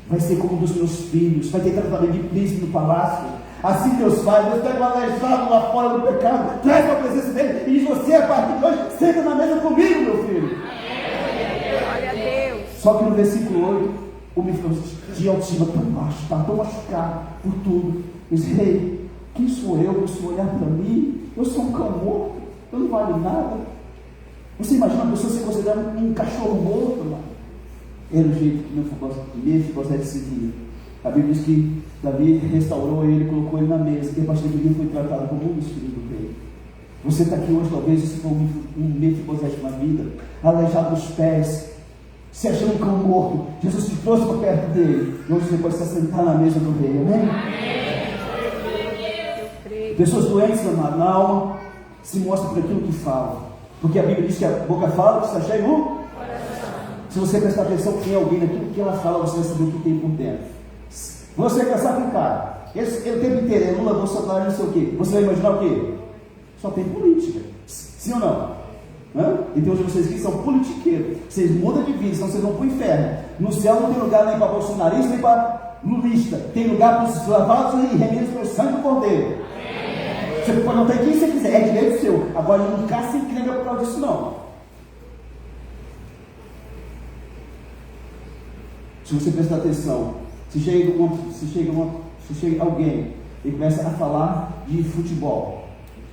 Speaker 2: vai ser como um dos meus filhos, vai ter tratamento de príncipe no palácio. Assim Deus faz, Deus pega o aleijado lá fora do pecado, traz para a presença dele e diz: você, a partir de hoje, senta na mesa comigo, meu filho.
Speaker 3: Glória a Deus.
Speaker 2: Só que no versículo 8, o Mefibosete de autoestima tão baixo, está tão machucado por tudo, diz: rei, quem sou eu para o senhor olhar para mim? Eu sou um cão morto, eu não valho nada. Você imagina uma pessoa ser considerada um cachorro morto, mano? Era o jeito que Mefibosete se via. A Bíblia diz que Davi restaurou ele, colocou ele na mesa, e a partir daí foi tratado como um dos filhos do rei. Você está aqui hoje, talvez você for um Mefibosete na vida, aleijado dos pés, se achando um cão morto. Jesus te trouxe para perto dele, e hoje você pode se assentar na mesa do rei, amém? Pessoas doentes, amado, na alma, se mostram por aquilo que falam, porque a Bíblia diz que a boca fala, que está cheio no coração. Se você prestar atenção em alguém naquilo que ela fala, você vai saber o que tem por dentro. Você casar com um cara, ele o tempo inteiro é Lula, Bolsonaro, não sei o quê. Você vai imaginar o quê? Só tem política. Sim ou não? Então hoje vocês que são politiqueiros, vocês mudam de vida, senão vocês vão para o inferno. No céu não tem lugar nem para bolsonarista, nem para lulista. Tem lugar para os lavados e remidos pelo sangue do Cordeiro. Você pode não ter quem você quiser, é direito seu. Agora não caça e encrenca por causa disso, não. Se você prestar atenção, se chega alguém e começa a falar de futebol,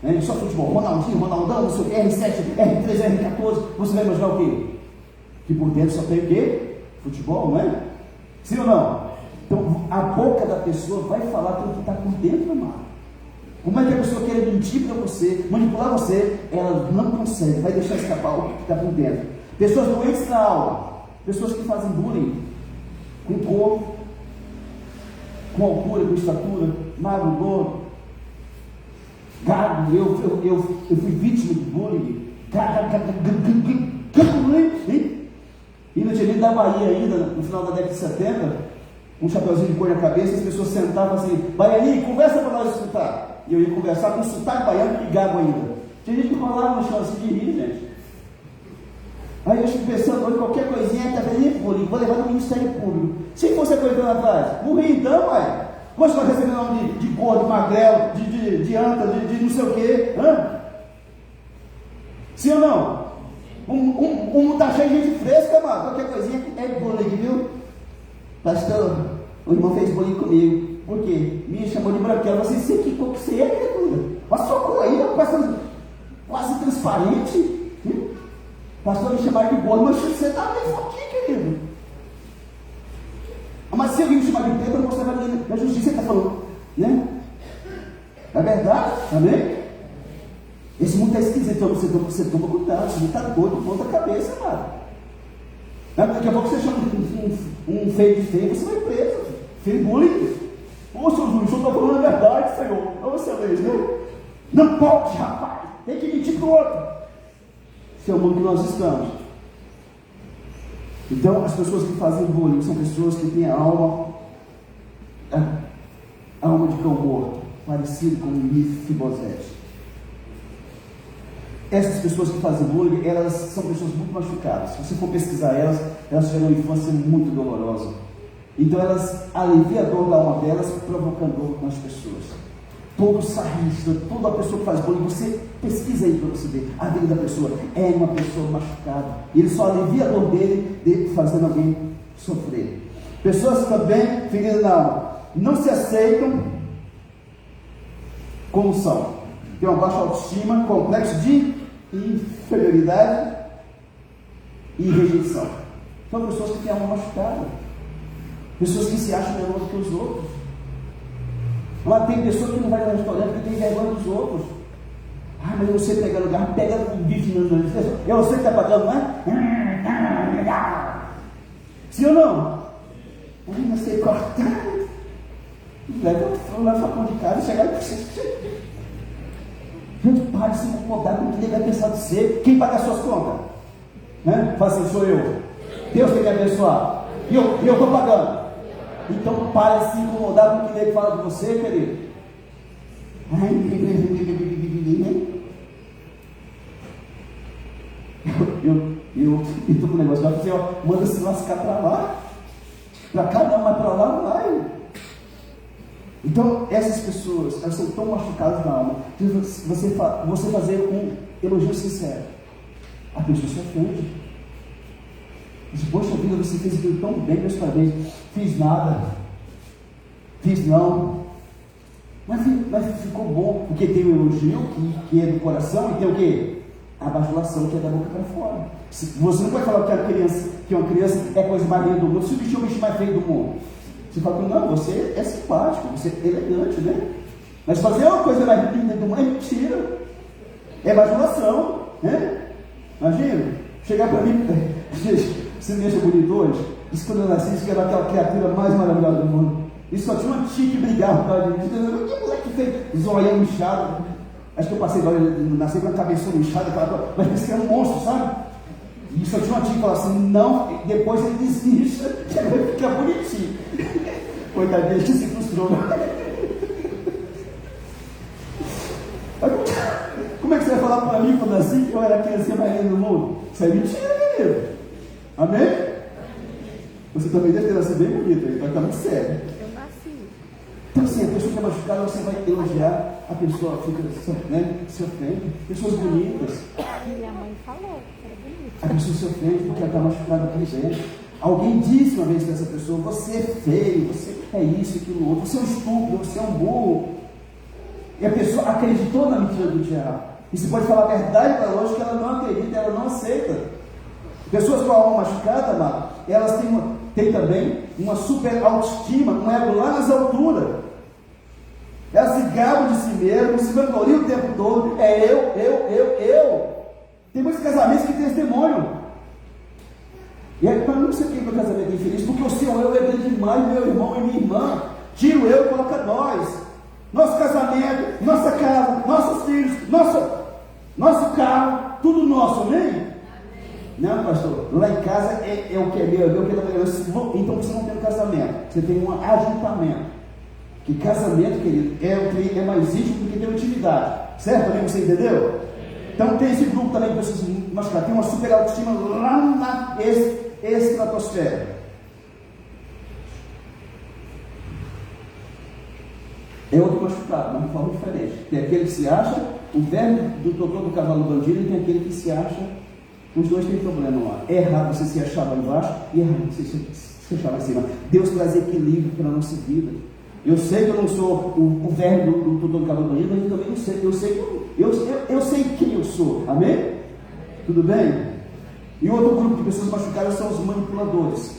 Speaker 2: né? Só futebol, Ronaldinho, Ronaldão, não sei o que, R7, R3, R14, você vai imaginar o quê? Que por dentro só tem o quê? Futebol, não é? Sim ou não? Então a boca da pessoa vai falar tudo que está por dentro, amado. Como é que a pessoa quer mentir para você, manipular você? Ela não consegue, vai deixar escapar o que está por dentro. Pessoas doentes na alma, pessoas que fazem bullying com corpo, com altura, com estatura, magro, gordo, gago. Eu fui vítima de bullying, e no dia da Bahia ainda, no final da década de 70, um chapeuzinho de cor na cabeça, as pessoas sentavam assim: baianinho, conversa para nós escutar. E eu ia conversar com sotaque baiano e gago ainda. Tinha gente que rolava no chão assim de rir, gente. Aí eu fico pensando, hoje qualquer coisinha está fazendo bullying, vou levar no Ministério Público. Se fosse a coisa atrás, morri então, ué. Você vai receber o nome de gordo, magrelo, de anta, de não sei o quê. Sim ou não? Um tá cheio de gente fresca, mano. Qualquer coisinha é bullying, viu? Pastor, o irmão fez bullying comigo. Por quê? Me chamou de branquelo. Você sei que cor que você é, criatura. Olha a sua cor aí, quase transparente. Pastor, me chamaram de gordo, mas você está bem fortinho, querido. Mas se alguém me chamar de preto, eu não posso levar ninguém na justiça, ele está falando, né? É verdade? Amém? Esse mundo está esquisito, então você toma cuidado, você não está doido, ponta a cabeça, mano. Daqui a pouco você chama um feio de feio, você vai preso. Feio bullying. Ô, seu juiz, o senhor está falando a verdade, Senhor. Não você vez, né? Não pode, rapaz. Tem que mentir para o outro. Esse é o mundo que nós estamos. Então, as pessoas que fazem bullying são pessoas que têm a alma de cão morto, parecido com Mefibosete. Essas pessoas que fazem bullying, elas são pessoas muito machucadas. Se você for pesquisar elas tiveram uma infância muito dolorosa. Então elas aliviam a dor da alma delas, provocando dor nas pessoas. Todo sarrista, toda pessoa que faz bullying, você pesquisa aí para você ver. A vida da pessoa é uma pessoa machucada. E ele só alivia a dor dele fazendo alguém sofrer. Pessoas também feridas na alma, não se aceitam como são. Tem uma baixa autoestima, complexo de inferioridade e rejeição. São pessoas que têm a alma machucada. Pessoas que se acham melhor do que os outros. Mas tem pessoas que não vai no restaurante porque tem vergonha dos outros. Ah, mas eu sei pegar lugar, pega um bife no nariz. É você que está pagando, não é? Sim ou não? Eu não sei cortar. Leva a pão de casa e chegar e gente, para de se incomodar com o que ele vai pensar de você. Quem paga as suas contas? Né? Fala assim, sou eu. Deus tem que abençoar. E eu estou pagando. Então pare de se incomodar com o que ele fala de você, querido. Eu estou com o negócio, vai dizer, manda se lascar para lá. Para cá não, mas para lá não vai. Então, essas pessoas, elas são tão machucadas na alma, que você fazer um elogio sincero, a pessoa se ofende. Diz, poxa vida, você fez aquilo tão bem, meus parabéns. Fiz nada, fiz não, mas ficou bom, porque tem o elogio, que é do coração, e tem o quê? A bajulação, que é da boca para fora. Você não pode falar que uma criança é a coisa mais linda do mundo, se o bicho é o bicho mais feio do mundo. Você fala, não, você é simpático, você é elegante, né? Mas fazer uma coisa mais linda do mundo é mentira. É bajulação, né? Imagina, chegar para mim, gente, você me acha bonito hoje? Isso quando eu nasci, isso que era aquela criatura mais maravilhosa do mundo. Isso só tinha uma tia que brigava por causa de mim. Que moleque fez zoião inchado. Acho que eu passei, nasci com a cabeçona inchada, mas disse que era um monstro, sabe? E só tinha uma tia que falava assim, não, depois ele desincha, que vai ficar bonitinho. Coitadinho, ele se frustrou. Como é que você vai falar para mim quando assim, que eu era a criança mais linda do mundo? Isso é mentira, querido. Amém? Você também deve ter nascido bem bonito, aí vai estar muito sério.
Speaker 3: Eu nasci.
Speaker 2: Então assim, a pessoa que é machucada, você vai elogiar, a pessoa fica, né, se ofende. Pessoas bonitas.
Speaker 3: Minha mãe falou, era bonito.
Speaker 2: A pessoa se ofende porque ela está machucada por dentro. Alguém disse uma vez para essa pessoa, você é feio, você é isso, aquilo outro, você é um estúpido, você é um burro. E a pessoa acreditou na mentira do diabo. E você pode falar a verdade para longe que ela não acredita, ela não aceita. Pessoas com a alma machucada, amado, elas têm também uma super autoestima, um ego lá nas alturas. Elas se gabam de si mesmas, se vangloriam o tempo todo. É eu. Tem muitos casamentos que tem esse demônio. E aí, para não ser quem meu casamento é infeliz, porque o seu eu é grande demais, meu irmão e minha irmã. Tira o eu e coloca nós. Nosso casamento, nossa casa, nossos filhos, nosso carro, tudo nosso, amém? Não, pastor, lá em casa é o que é meu, que é da minha. Então você não tem um casamento, você tem um ajuntamento. Que casamento, querido, é mais íntimo do que tem intimidade. Certo, amigo? Você entendeu? Então tem esse grupo também de pessoas machucadas, tem uma super autoestima lá na estratosfera. É outro machucado, mas de forma diferente. Tem aquele que se acha o verme do totô do cavalo bandido, e tem aquele que se acha. Os dois têm problema lá. É errado você se achar lá embaixo e é errado você se achar lá em cima. Deus traz equilíbrio para a nossa vida. Eu sei que eu não sou o verme do totô do cavalo bandido, mas eu também não sei. Eu sei quem eu sou. Amém? Tudo bem? E outro grupo de pessoas machucadas são os manipuladores.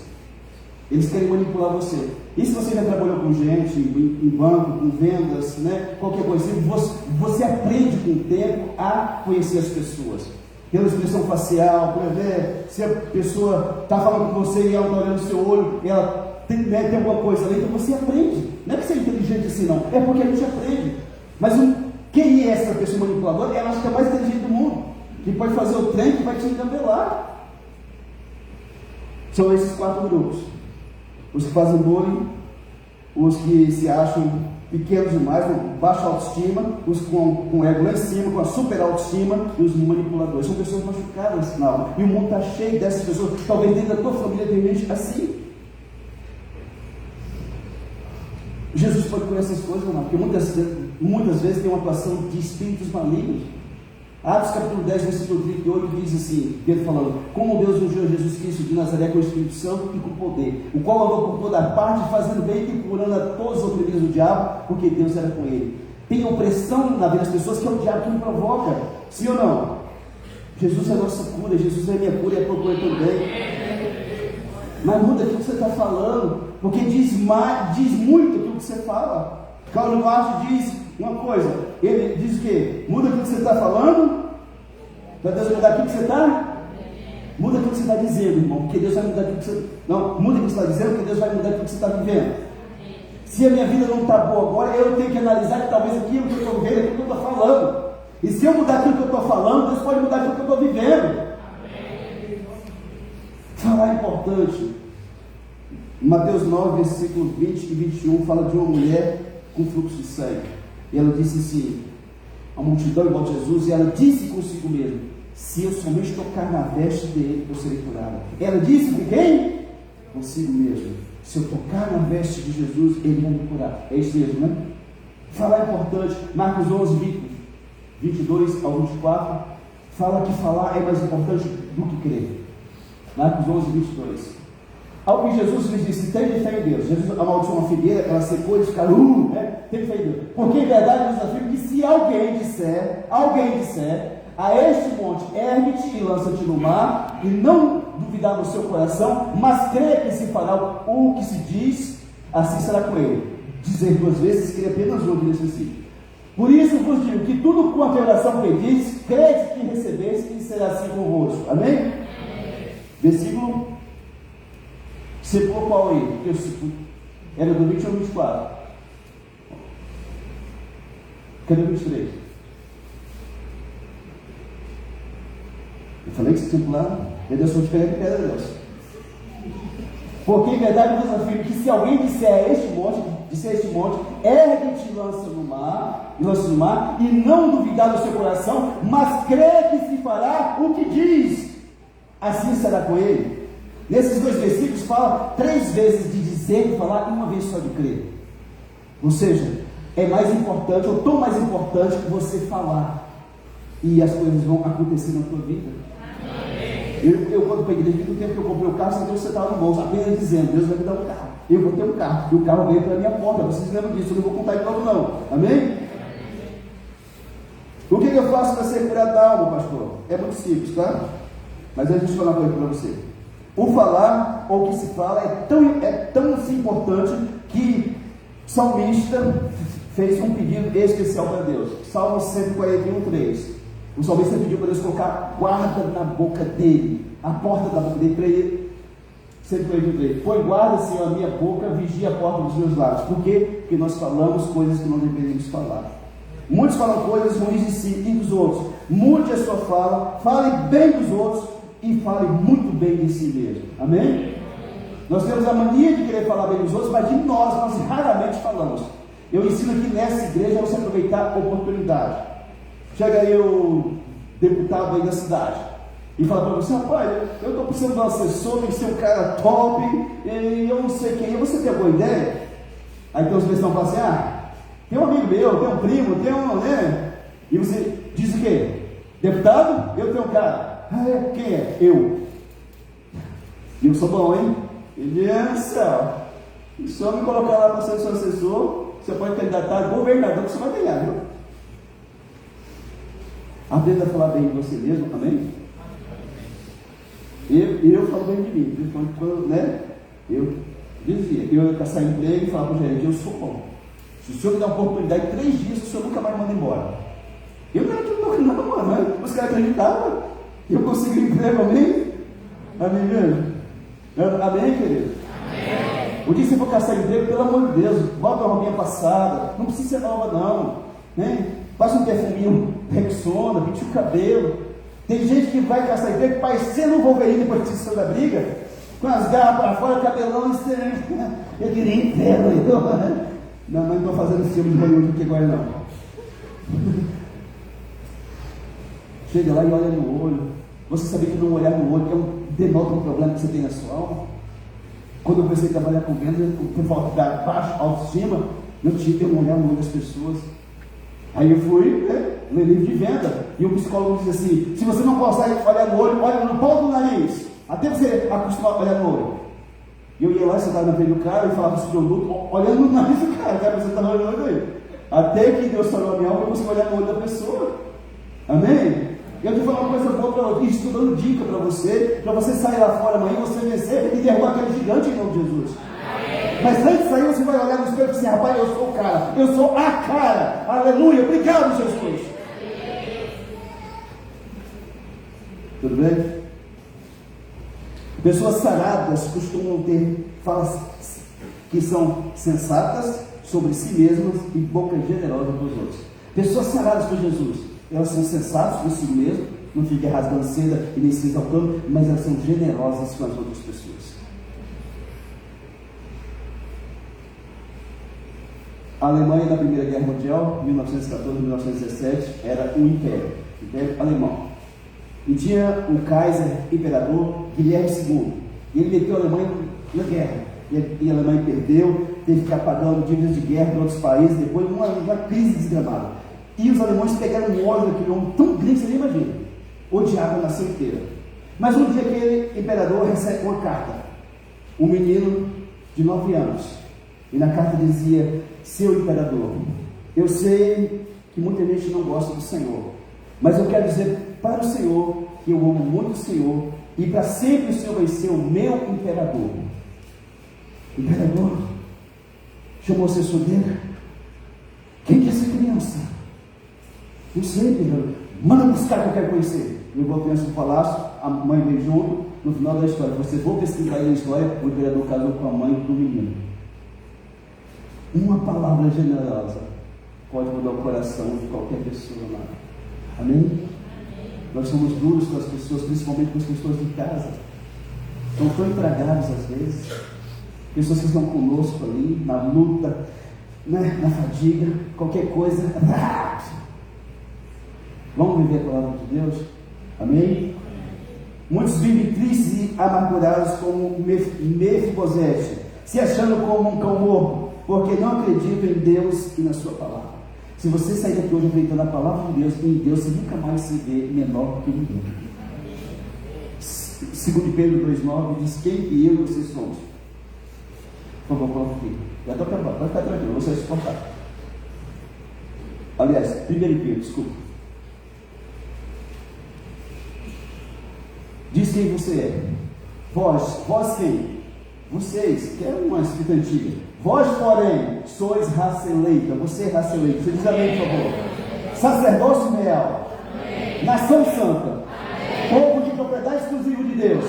Speaker 2: Eles querem manipular você. E se você já trabalhou com gente, em banco, com vendas, né, qualquer coisa, você aprende com o tempo a conhecer as pessoas. pela expressão facial, por ver se a pessoa está falando com você e ela está olhando no seu olho, ela tem alguma coisa ali, então você aprende. Não é que você é inteligente assim, não, é porque a gente aprende. Mas quem é essa pessoa manipuladora? Ela acha que é a mais inteligente do mundo, que pode fazer o trem que vai te engambelar. São esses 4 grupos: os que fazem bullying, os que se acham pequenos demais, com baixa autoestima, os com ego lá em cima, com a super autoestima, e os manipuladores. São pessoas machucadas na alma. E o mundo está cheio dessas pessoas. Talvez dentro da tua família tem gente assim. Jesus pode conhecer essas coisas, não? Porque muitas vezes tem uma atuação de espíritos malignos. Atos capítulo 10, versículo 38 diz assim, Pedro falando: como Deus ungiu Jesus Cristo de Nazaré com o Espírito Santo e com poder, o qual andou por toda parte, fazendo bem e curando a todos os oprimidos do diabo, porque Deus era com ele. Tem opressão na vida das pessoas que é o diabo que me provoca, sim ou não? Jesus é a nossa cura, Jesus é a minha cura e a tua cura também. Mas muda aquilo que você está falando, porque diz muito aquilo que você fala. Cláudio Duarte diz uma coisa, ele diz o quê? Muda aquilo que você está falando, para Deus mudar aquilo que você está? Muda aquilo que você está dizendo, irmão, porque Deus vai mudar aquilo que você... Não, muda aquilo que você está dizendo, porque Deus vai mudar aquilo que você está vivendo. Se a minha vida não está boa agora, eu tenho que analisar que talvez aquilo que eu estou vivendo, aquilo que eu estou falando. E se eu mudar aquilo que eu estou falando, Deus pode mudar aquilo que eu estou vivendo. Falar é importante. Mateus 9, versículo 20 e 21 fala de uma mulher com fluxo de sangue. E ela disse assim, a multidão igual a Jesus, e ela disse consigo mesma: se eu somente tocar na veste dele, eu serei curada. Ela disse com quem? Consigo mesma: se eu tocar na veste de Jesus, ele vai me curar. É isso mesmo, né? Falar é importante. Marcos 11, 22 ao 24 fala que falar é mais importante do que crer. Marcos 11, 22. Ao que Jesus lhes disse: tenha fé em Deus. Jesus amaldiçoou uma figueira, ela secou e ficaram, né? Tenha fé em Deus. Porque em verdade eu vos afirmo que se alguém disser a este monte, ergue-te e lança-te no mar, e não duvidar no seu coração, mas crê que se fará o que se diz, assim será com ele. Dizer 2 vezes, crê apenas uma que necessite. Por isso vos digo que tudo quanto a oração pedis, crede que recebeste, e será assim convosco. Amém? Versículo. Você pôr qual aí? Era do 20 ao 24. Cadê o 23? Eu falei que você tinha pulado. Deus sou diferente de pedra, Deus. Porque em verdade eu vos afirmo que se alguém disser a este monte, ergue-te e lança no mar, e não duvidar no seu coração, mas crê que se fará o que diz, assim será com ele. Nesses 2 versículos fala 3 vezes de dizer e falar, e 1 vez só de crer. Ou seja, é mais importante, ou tão mais importante, que você falar, e as coisas vão acontecer na tua vida. Eu quando peguei no tempo que eu comprei o carro, Deus sentava no bolso, apenas dizendo: Deus vai me dar um carro, eu vou ter um carro, e o carro veio para a minha porta. Vocês lembram disso? Eu não vou contar de novo não, amém? O que eu faço para ser curado da alma, pastor? É muito simples, tá? Mas deixa eu falar uma coisa para você. O falar, ou o que se fala, é tão assim importante que o salmista fez um pedido especial para Deus. Salmo 141:3. O salmista pediu para Deus colocar guarda na boca dele, a porta da boca dele, para ele. 141:3. Põe guarda, Senhor, a minha boca, vigia a porta dos meus lábios. Por quê? Porque nós falamos coisas que não deveríamos falar. Muitos falam coisas ruins de si e dos outros. Mude a sua fala, fale bem dos outros e fale muito bem de si mesmo. Amém? Nós temos a mania de querer falar bem dos outros, mas de nós raramente falamos. Eu ensino aqui nessa igreja a você aproveitar a oportunidade. Chega aí o deputado aí da cidade e fala para você: rapaz, eu estou precisando de um assessor, tem que ser um cara top, e eu não sei quem é. Você tem alguma ideia? Aí tem os que falam assim: tem um amigo meu, tem um primo, tem um, né? E você diz o quê? Deputado? Eu tenho um cara. Quem é? Eu. E eu sou bom, hein? Ele é do céu. E se eu me colocar lá para ser seu assessor, você pode candidatar a governador, que você vai ganhar, viu? Aprenda a falar bem de você mesmo também. Eu falo bem de mim, né? Eu dizia, eu ia caçar emprego e falar para o gerente: eu sou bom. Se o senhor me dá uma oportunidade, 3 dias, o senhor nunca mais manda embora. Eu não acredito não, mano. Os caras acreditavam. Eu consigo emprego, amém? Amém mesmo? Amém, querido? Amém. O dia que você for caçar emprego, pelo amor de Deus, bota uma roupinha passada, não precisa ser nova não, né? Passa um perfuminho Rexona, pinte o cabelo. Tem gente que vai caçar emprego, parecendo um Wolverine depois que se da briga, com as garras para fora, cabelão estranho. Eu queria emprego. Não, mas não estou fazendo filme de Hollywood aqui agora não. Chega lá e olha no olho. Você sabia que não olhar no olho denota um problema que você tem na sua alma? Quando eu comecei a trabalhar com vendas, por falta de baixa autoestima, eu tive que olhar no olho das pessoas. Aí eu fui ler livro de venda, e o psicólogo diz assim: se você não consegue olhar no olho, olha no ponto do nariz, até você acostumar a olhar no olho. E eu ia lá, sentava na frente do cara e falava sobre o produto, olhando no nariz do cara, você está olhando no olho dele. Até que Deus falou a minha alma, eu consegui olhar no olho da pessoa. Amém? Eu te falar uma coisa boa para você, estou dando dica para você sair lá fora amanhã, você vencer e derrubar aquele gigante em nome de Jesus. Mas antes de sair, você vai olhar no espelho e dizer: rapaz, eu sou o cara, eu sou a cara, aleluia, obrigado, Jesus. Tudo bem? Pessoas saradas costumam ter falas que são sensatas sobre si mesmas e boca generosa para os outros. Pessoas saradas por Jesus, elas são sensatas por si mesmas, não ficam rasgando seda e nem se exaltando, mas elas são generosas com as outras pessoas. A Alemanha na Primeira Guerra Mundial, 1914-1917, era um império alemão. E tinha o Kaiser, imperador Guilherme II. E ele meteu a Alemanha na guerra. E a Alemanha perdeu, teve que ficar pagando dívidas de guerra para outros países, depois uma crise desgramada. E os alemães pegaram um ódio daquele homem tão grande que você nem imagina. Odiavam a nação inteira. Mas um dia aquele imperador recebe uma carta. Um menino de 9 anos. E na carta dizia: seu imperador, eu sei que muita gente não gosta do Senhor, mas eu quero dizer para o Senhor que eu amo muito o Senhor e para sempre o Senhor vai ser o meu imperador. Imperador, chamou a solteira. Quem que é essa criança? Não sei, imperador. Manda buscar que eu quero conhecer. Levou a criança para o palácio, a mãe veio junto. No final da história, vocês vão pesquisar aí a história, o imperador casou com a mãe do menino. Uma palavra generosa pode mudar o coração de qualquer pessoa lá. Amém? Nós somos duros com as pessoas, principalmente com as pessoas de casa. Estão tão intragáveis às vezes. Pessoas que estão conosco ali, na luta, né, na fadiga, qualquer coisa. Vamos viver a palavra de Deus? Amém? Muitos vivem tristes e amargurados como Mefibosete, se achando como um cão morto, porque não acreditam em Deus e na sua palavra. Se você sair daqui hoje acreditando na palavra de Deus, em Deus você nunca mais se vê menor que ninguém. 2 Pedro 2,9 diz: quem que eu e vocês somos? Por favor, coloque aqui. Já estou preparado, pode ficar tranquilo, você vai suportar. Aliás, 1 Pedro, desculpa. Diz quem você é. Vós quem? Vocês, que é uma escrita antiga. Vós, porém, sois raça eleita. Você é raça eleita. Você diz amém, por favor. Sacerdócio real. Nação santa. Povo de propriedade exclusiva de Deus.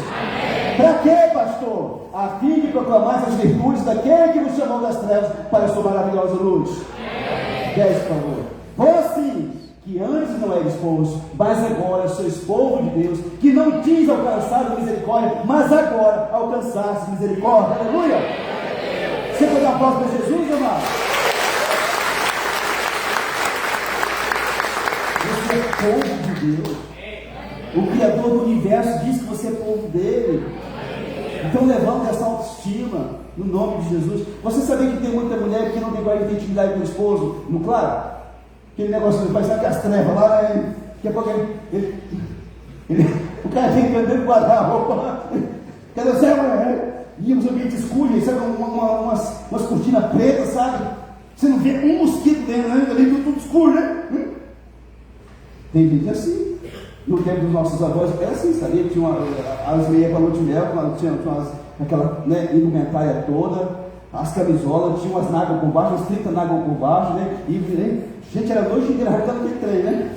Speaker 2: Para quê, pastor? A fim de proclamar as virtudes daquele que vos chamou das trevas para a sua maravilhosa luz. 10, por favor. Vós sim, que antes não eres povo, mas agora sois povo de Deus, que não tinhas alcançado misericórdia, mas agora alcançaste misericórdia. Aleluia! Você pode dar aplauso para Jesus, amado? Você é povo de Deus. O Criador do universo diz que você é povo dele. Então levanta essa autoestima no nome de Jesus. Você sabia que tem muita mulher que não tem igual intimidade com o esposo? No claro? Aquele negócio que parece que as trevas lá, né? Daqui a pouco o cara tem que andar guardar a roupa. Cadê você? E uns ambientes escuros, sabe? Umas cortinas pretas, sabe? Você não vê um mosquito dentro, né? Ali tudo escuro, né? Tem gente assim. No tempo dos nossos avós era assim, sabia? Tinha as meias para lua de mel, tinha aquela, né, indumentária toda, as camisolas, tinha umas náguas por baixo, umas 30 náguas por baixo, né? E, gente, era noite inteira arrancando aquele trem, né?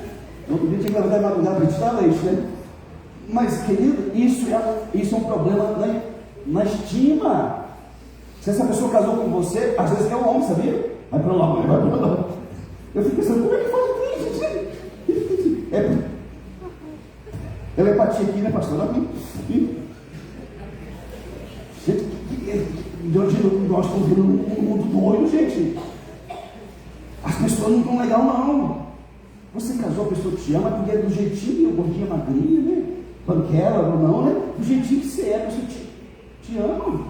Speaker 2: No outro dia tinha que levantar a madrugada para tirar leite, né? Mas, querido, isso é um problema na estima. Se essa pessoa casou com você, às vezes é um homem, sabia? Vai para lá, vai para lá. Eu fico pensando, como é que faz isso? É empatia aqui, né, pastor? Nós estamos vivendo um mundo doido, gente. As pessoas não estão legal, não. Você casou, a pessoa te ama porque é do jeitinho, gordinha, magrinha, né? Banquela ou não, né? Do jeitinho que você é, a pessoa te ama.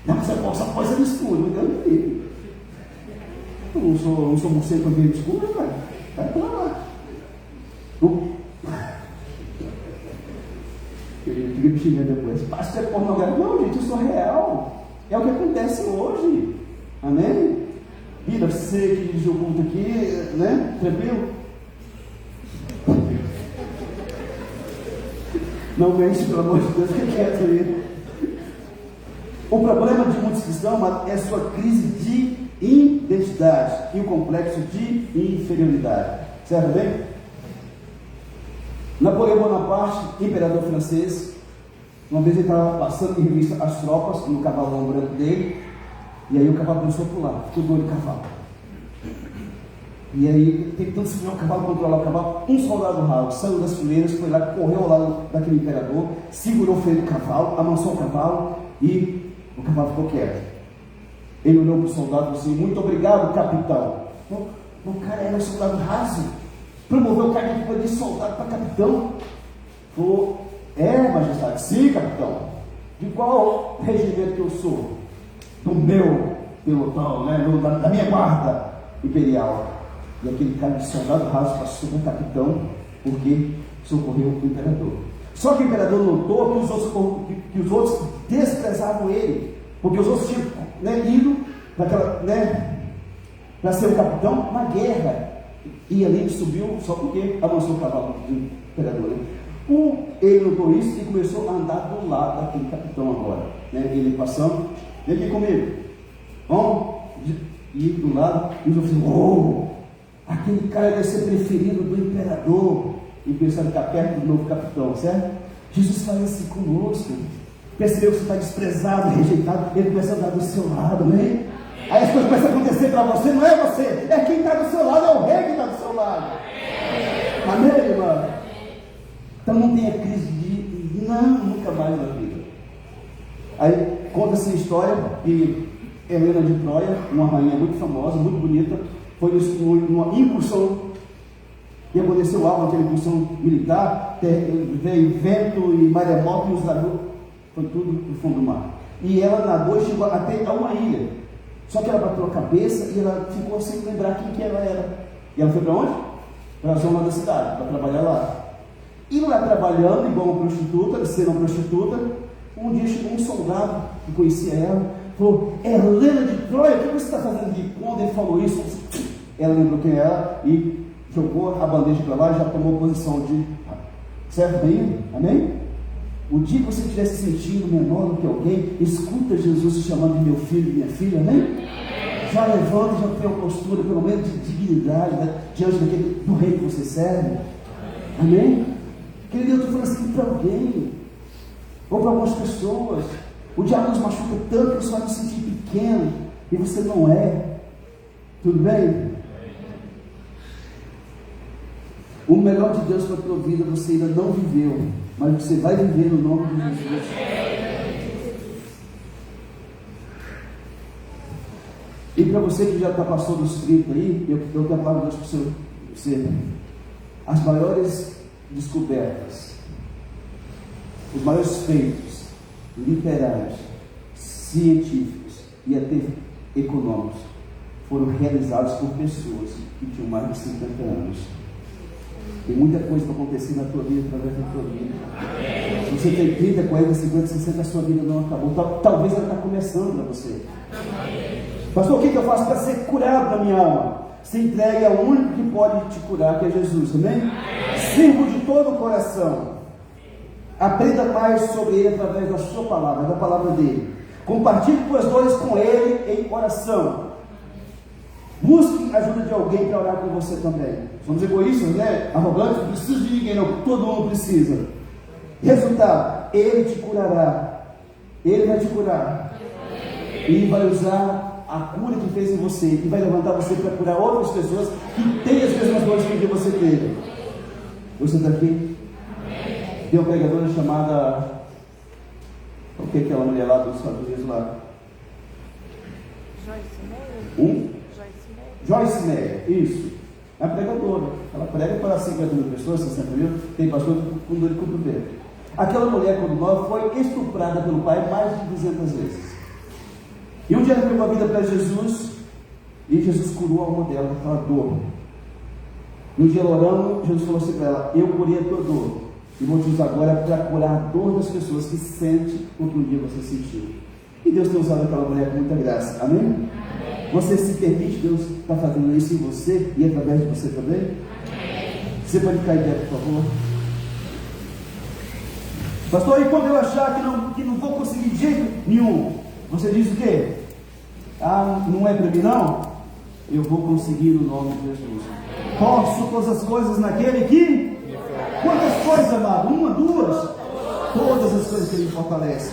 Speaker 2: Não, você possa coisa no escuro, me engano dele. Eu não sou morcego com aquele escuro, cara. Vai pra lá. Eu fiquei me xingando depois. Pastor, é pornografia. Não, gente, eu sou real. É o que acontece hoje. Amém? Bira, você que dirigiu o culto aqui, né? Tranquilo? Não mexe, pelo amor de Deus, que quieto aí. O problema de muitos cristãos é a sua crise de identidade e o complexo de inferioridade. Certo bem? Napoleão Bonaparte, imperador francês, uma vez ele estava passando em revista as tropas no cavalão branco dele, e aí o cavalo começou a pular, ficou doido o cavalo. E aí, tentando segurar o cavalo, controlar o cavalo, um soldado ralo saiu das fileiras, foi lá, correu ao lado daquele imperador, segurou o freio do cavalo, amansou o cavalo e o cavalo ficou quieto. Ele olhou para o soldado e disse assim: muito obrigado, capitão. O cara era um soldado raso, promoveu o cara de soldado para capitão. Falou: é, majestade, sim, capitão. De qual regimento que eu sou? Do meu pelotão, né? Da minha guarda imperial. E aquele cara de soldado raso passou para capitão, porque socorreu o imperador. Só que o imperador notou que os outros desprezavam ele, porque os outros tinham, né, ido para ser o capitão na guerra. E ali ele subiu só porque avançou o cavalo do imperador. Ele notou isso e começou a andar do lado daquele capitão agora. Né? Ele passando, vem aqui comigo. Vamos ir do lado. E os outros aquele cara deve ser preferido do imperador. E pensando que está perto do novo capitão, certo? Jesus faz assim conosco. Percebeu que você está desprezado, rejeitado, ele começa a andar do seu lado, né? Aí as coisas começam a acontecer para você, não é você, é quem está do seu lado, é o rei que está do seu lado. Amém, irmão? Então não tenha crise de nunca mais na vida. Aí conta-se a história que Helena de Troia, uma rainha muito famosa, muito bonita, foi numa incursão, e aconteceu algo naquela incursão militar, veio vento e maremoto e os navios, foi tudo no fundo do mar. E ela nadou e chegou até a uma ilha. Só que ela bateu a cabeça e ela ficou sem lembrar quem que ela era. E ela foi para onde? Para a zona da cidade, para trabalhar lá. E lá trabalhando, igual uma prostituta, sendo uma prostituta, um dia chegou um soldado que conhecia ela, falou: Helena de Troia, o que você está fazendo aqui? Quando ele falou isso, ela lembrou quem era e jogou a bandeja para lá e já tomou posição de certo bem? Amém? O dia que você estiver se sentindo menor do que alguém, escuta Jesus te chamando de meu filho e minha filha, amém? Já levanta, já tem uma postura, pelo menos de dignidade, né? Diante do rei que você serve, amém? Querido, eu estou falando assim para alguém, ou para algumas pessoas. O diabo nos machuca tanto que você vai se sentir pequeno, e você não é. Tudo bem? O melhor de Deus para a tua vida você ainda não viveu, mas você vai viver no nome de Jesus. E para você que já está passando dos 30 aí, eu quero falar para você. As maiores descobertas, os maiores feitos literários, científicos e até econômicos foram realizados por pessoas que tinham mais de 50 anos. Tem muita coisa para acontecer na tua vida, através da tua vida. Se você tem 30, 40, 50, 60, a sua vida não acabou. Talvez ela está começando para você. Pastor, o que eu faço para ser curado da minha alma? Se entregue ao único que pode te curar, que é Jesus, amém? Sirva de todo o coração. Aprenda mais sobre ele através da sua palavra, da palavra dele. Compartilhe tuas dores com ele em oração. Busque a ajuda de alguém para orar com você também. Somos egoístas, né? Arrogantes, não preciso de ninguém, não. Todo mundo precisa. Resultado, Ele te curará. Ele vai te curar. E vai usar a cura que fez em você e vai levantar você para curar outras pessoas que têm as mesmas dores que você teve. Você está aqui? Tem uma pregadora chamada, o que é aquela mulher lá dos Estados Unidos lá? Joyce Meyer, isso. É uma pregadora. Ela prega para 50 mil pessoas, 60 mil. Tem pastor com dor de cotovelo. Aquela mulher, quando nova, foi estuprada pelo pai mais de 200 vezes. E um dia ela entregou a vida para Jesus e Jesus curou a alma dela daquela dor. E um dia ela orando, Jesus falou assim para ela: eu curei a tua dor e vou te usar agora para curar a dor das pessoas que sentem o que um dia você sentiu. E Deus tem usado aquela mulher com muita graça. Amém? Amém. Você se permite Deus estar fazendo isso em você e através de você também? Amém. Você pode ficar em pé, por favor? Pastor, e quando eu achar que não vou conseguir de jeito nenhum, você diz o quê? Ah, não é para mim não? Eu vou conseguir no nome de Jesus. Posso todas as coisas naquele que... Quantas coisas, amado? Uma, duas? Todas as coisas que Ele fortalece.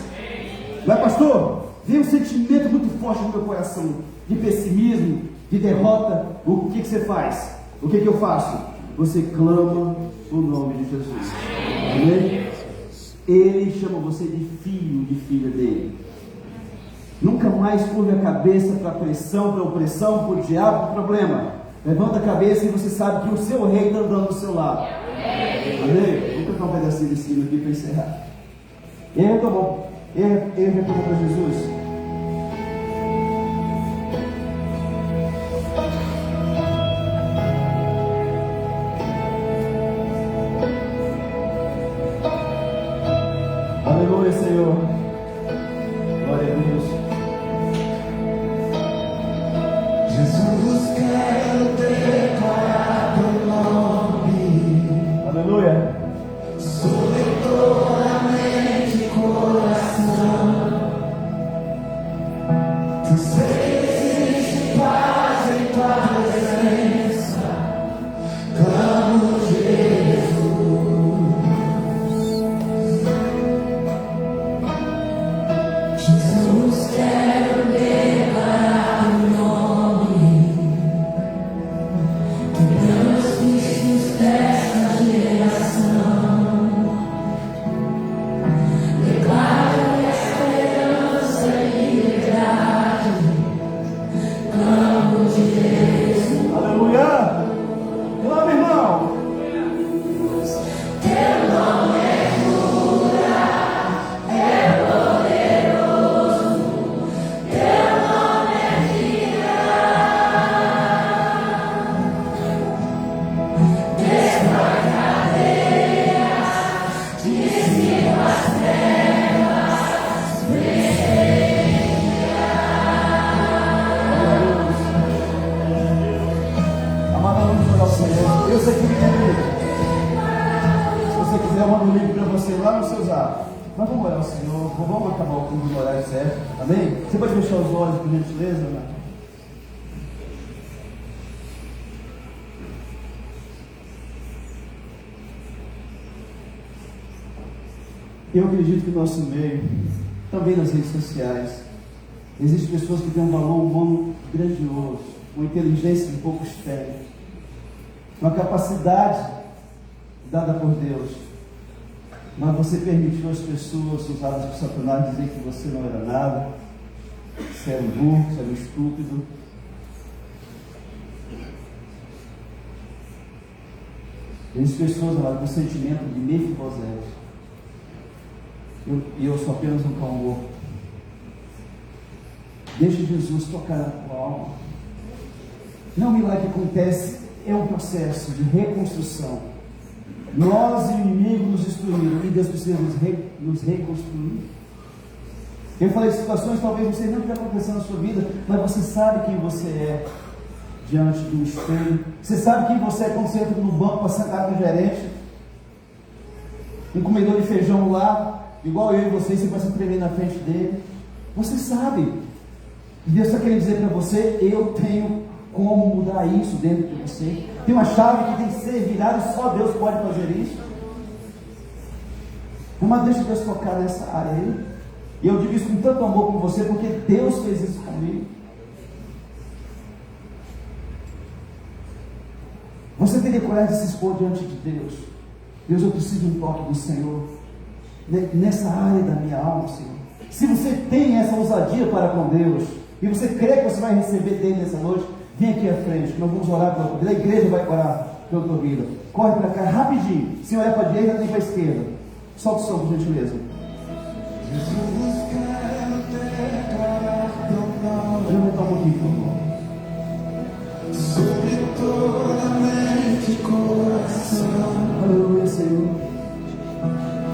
Speaker 2: Mas pastor, vem um sentimento muito forte no meu coração, de pessimismo, de derrota. O que você faz? O que eu faço? Você clama o nome de Jesus. Amém? Ele chama você de filho, de filha dele. Nunca mais curve a cabeça para a pressão, para a opressão, para o diabo, para o problema. Levanta a cabeça e você sabe que o seu rei está andando do seu lado. Amém? Vou cantar um pedacinho de cima aqui para encerrar. Ele retomou para Jesus. Aleluia, Senhor. Glória a Deus.
Speaker 4: Jesus, quero declarar teu nome.
Speaker 2: Aleluia.
Speaker 4: Sobre toda a mente e coração. Tu sei que existe paz em tua presença. Clamo Jesus. Jesus, quero declarar teu nome. Que Deus filhos desta geração. Declaro esperança e liberdade. Clamo de Deus.
Speaker 2: Aleluia. Clama, irmão.
Speaker 4: Teu nome é cura, é poderoso. Teu nome é vida. Destrói cadeias, dissipa as trevas,
Speaker 2: Amado, vamos orar ao Senhor. Eu sei que Ele tem medo. Se você quiser, eu mando um link para você lá no seu zap. Mas vamos orar ao Senhor. Vamos acabar o culto no horário certo. Amém? Você pode fechar os olhos, por gentileza, né? Eu acredito que no nosso meio, também nas redes sociais, existem pessoas que têm um valor humano grandioso, uma inteligência que poucos têm, uma capacidade dada por Deus, mas você permitiu as pessoas usadas por Satanás dizer que você não era nada, que você era um burro, que você era um estúpido. Existem pessoas lá com o sentimento de Mefibosete. E eu sou apenas um cão morto. Deixa Jesus tocar a tua alma. Não, o milagre que acontece é um processo de reconstrução. Nós e o inimigo nos destruíram e Deus precisa nos reconstruir. Eu falei de situações talvez você não esteja acontecendo na sua vida, mas você sabe quem você é diante do espelho. Você sabe quem você é quando você entra no banco para sentar com o gerente, um comedor de feijão lá, igual eu e você vai se tremer na frente dele. Você sabe. E Deus está querendo dizer para você: eu tenho como mudar isso dentro de você. Tem uma chave que tem que ser virada e só Deus pode fazer isso. Mas deixa Deus tocar nessa área aí. E eu digo isso com tanto amor com você, porque Deus fez isso comigo. Você teria coragem de se expor diante de Deus? Deus, eu preciso de um toque do Senhor nessa área da minha alma, Senhor. Se você tem essa ousadia para com Deus, e você crê que você vai receber dele nessa noite, vem aqui à frente, que nós vamos orar pela tua vida. A igreja vai orar pela tua vida. Corre para cá rapidinho. Se olhar para a direita, nem para a esquerda. Solta o som, por gentileza.
Speaker 4: Jesus, quero declarar teu nome.
Speaker 2: Deixa eu aumentar um pouquinho, por favor.
Speaker 4: Sobre toda mente e coração.
Speaker 2: Aleluia, Senhor.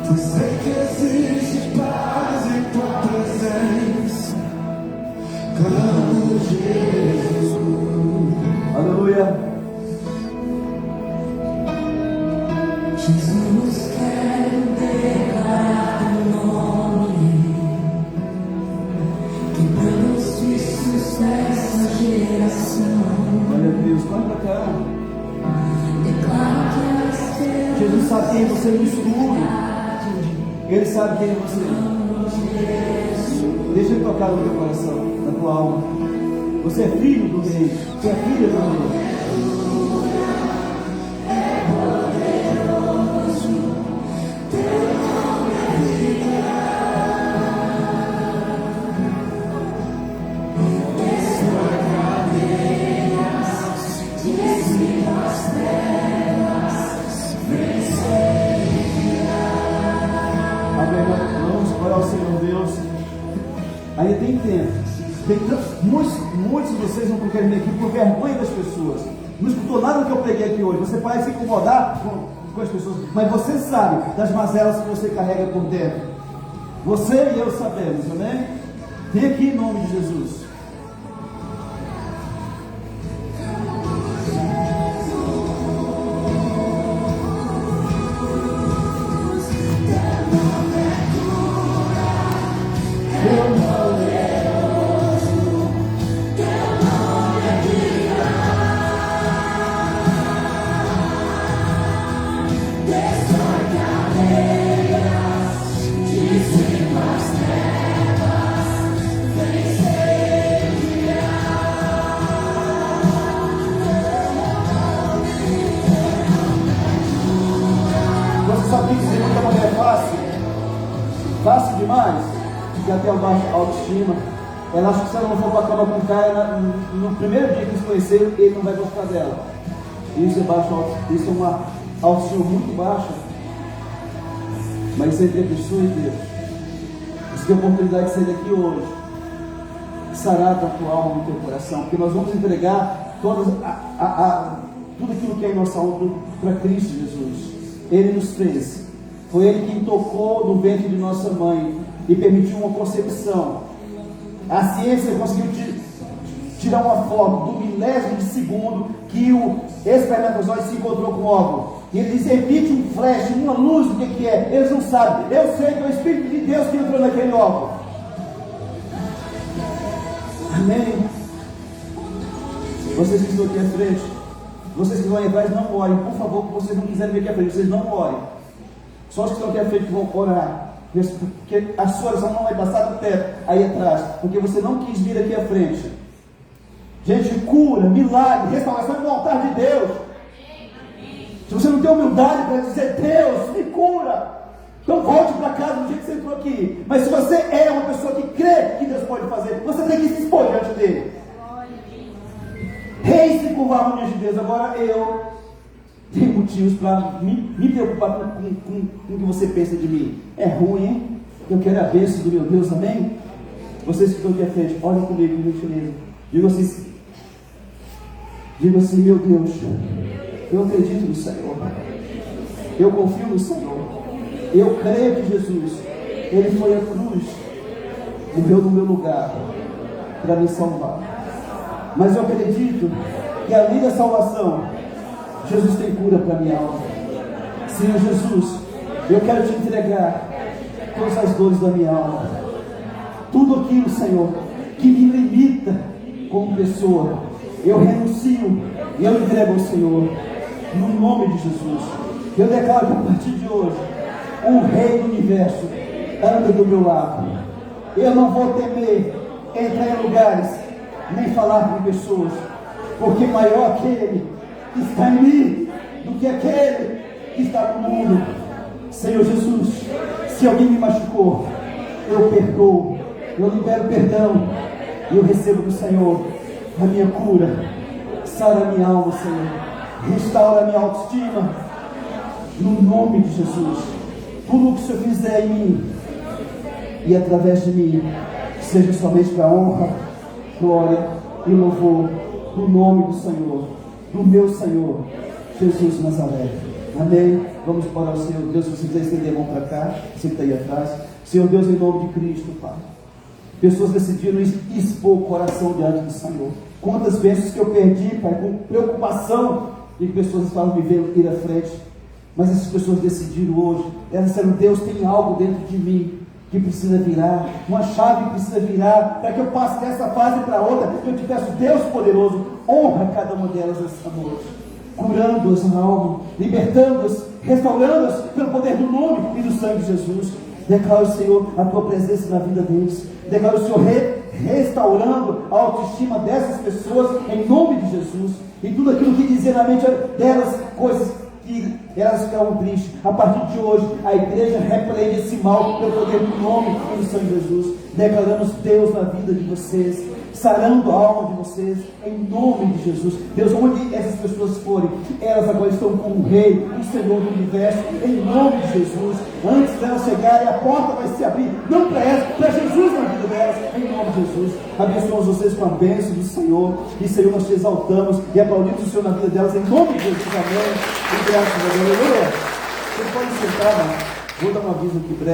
Speaker 4: Eu sei que existe paz em tua presença. Clamo Jesus.
Speaker 2: Aleluia.
Speaker 4: Jesus, quero declarar teu nome. Quebrando os vícios dessa geração.
Speaker 2: Glória a Deus. Corre para cá.
Speaker 4: Declaro que a esperança.
Speaker 2: Jesus sabe quem é você no escuro. Ele sabe quem é você. Deixa ele tocar no teu coração, na tua alma. Você é filho do Rei. Você é filha do Rei. Aí tem tempo. Muitos de vocês não querem vir aqui por vergonha das pessoas. Não escutou nada do que eu preguei aqui hoje. Você parece se incomodar com as pessoas, mas você sabe das mazelas que você carrega por dentro. Você e eu sabemos, amém? Vem aqui em nome de Jesus. Fácil demais, que até baixa autoestima. Ela acha que se ela não for para a cama com o cara, no primeiro dia que eles conheceram, ele não vai gostar dela. Isso é uma autoestima muito baixa. Mas isso é entre a pessoa e Deus. Você tem a oportunidade de sair daqui hoje, sarar da tua alma, no teu coração, porque nós vamos entregar tudo aquilo que é em nossa alma para Cristo Jesus. Ele nos fez. Foi Ele quem tocou no ventre de nossa mãe e permitiu uma concepção. A ciência conseguiu tirar uma foto do milésimo de segundo que o espermatozoide se encontrou com o óvulo. E eles emitem um flash, uma luz do que é. Eles não sabem. Eu sei que é o Espírito de Deus que entrou naquele óvulo. Amém. Vocês que estão aqui à frente, vocês que vão atrás, não orem. Por favor, que vocês não quiserem vir aqui à frente, vocês não orem. Só os que estão aqui à frente que vão orar. Porque a sua oração não vai passar do teto aí atrás. Porque você não quis vir aqui à frente. Gente, cura, milagre, restauração no altar de Deus. Se você não tem humildade para dizer, Deus, me cura, então volte para casa do jeito que você entrou aqui. Mas se você é uma pessoa que crê que Deus pode fazer, você tem que se expor diante dele. Reis se curvavam diante de Deus. Agora eu tenho motivos para me preocupar com o que você pensa de mim. É ruim, hein? Eu quero a bênção do meu Deus, amém? Vocês que estão aqui à frente, olhem comigo, por gentileza. Diga assim, meu Deus, eu acredito no Senhor. Eu confio no Senhor. Eu creio que Jesus, Ele foi à cruz, morreu no meu lugar para me salvar. Mas eu acredito que além da salvação, Jesus tem cura para a minha alma. Senhor Jesus, eu quero te entregar todas as dores da minha alma. Tudo aquilo, Senhor, que me limita como pessoa, eu renuncio e eu entrego ao Senhor. No nome de Jesus. Eu declaro que a partir de hoje, O Rei do Universo anda do meu lado. Eu não vou temer entrar em lugares, nem falar com pessoas, porque maior aquele que está em mim do que aquele que está no mundo. Senhor Jesus, se alguém me machucou, eu perdoo, eu libero perdão, e eu recebo do Senhor a minha cura. Sara a minha alma, Senhor, restaura a minha autoestima, no nome de Jesus. Tudo o que o Senhor fizer em mim e através de mim, seja somente para a honra, glória e louvor do nome do Senhor, do meu Senhor, Jesus de Nazaré. Amém? Vamos para o Senhor Deus. Se você quiser estender a mão para cá, você que está aí atrás. Senhor Deus, em nome de Cristo, Pai, pessoas decidiram expor o coração diante do Senhor. Quantas vezes que eu perdi, Pai, com preocupação, e que pessoas estavam me vendo ir à frente, mas essas pessoas decidiram hoje, elas disseram: Deus, tem algo dentro de mim que precisa virar, uma chave que precisa virar, para que eu passe dessa fase para outra. Eu te peço, Deus poderoso, honra cada uma delas essa noite, curando-as na alma, libertando-as, restaurando-as pelo poder do nome e do sangue de Jesus. Declaro, Senhor, a tua presença na vida deles. Declaro, Senhor, restaurando a autoestima dessas pessoas em nome de Jesus. E tudo aquilo que dizia na mente delas, coisas que elas ficavam tristes. A partir de hoje, a igreja repreende esse mal pelo poder do nome e do sangue de Jesus. Declaramos Deus na vida de vocês, sarando a alma de vocês, em nome de Jesus. Deus, onde essas pessoas forem, elas agora estão com o Rei, o Senhor do Universo, em nome de Jesus. Antes delas chegarem, a porta vai se abrir, não para elas, para Jesus na vida delas, em nome de Jesus. Abençoamos vocês com a bênção do Senhor, e Senhor, nós te exaltamos e aplaudimos o Senhor na vida delas, em nome de Jesus. Amém. E graças a Deus. Aleluia. Vocês podem sentar, vou dar um aviso aqui breve.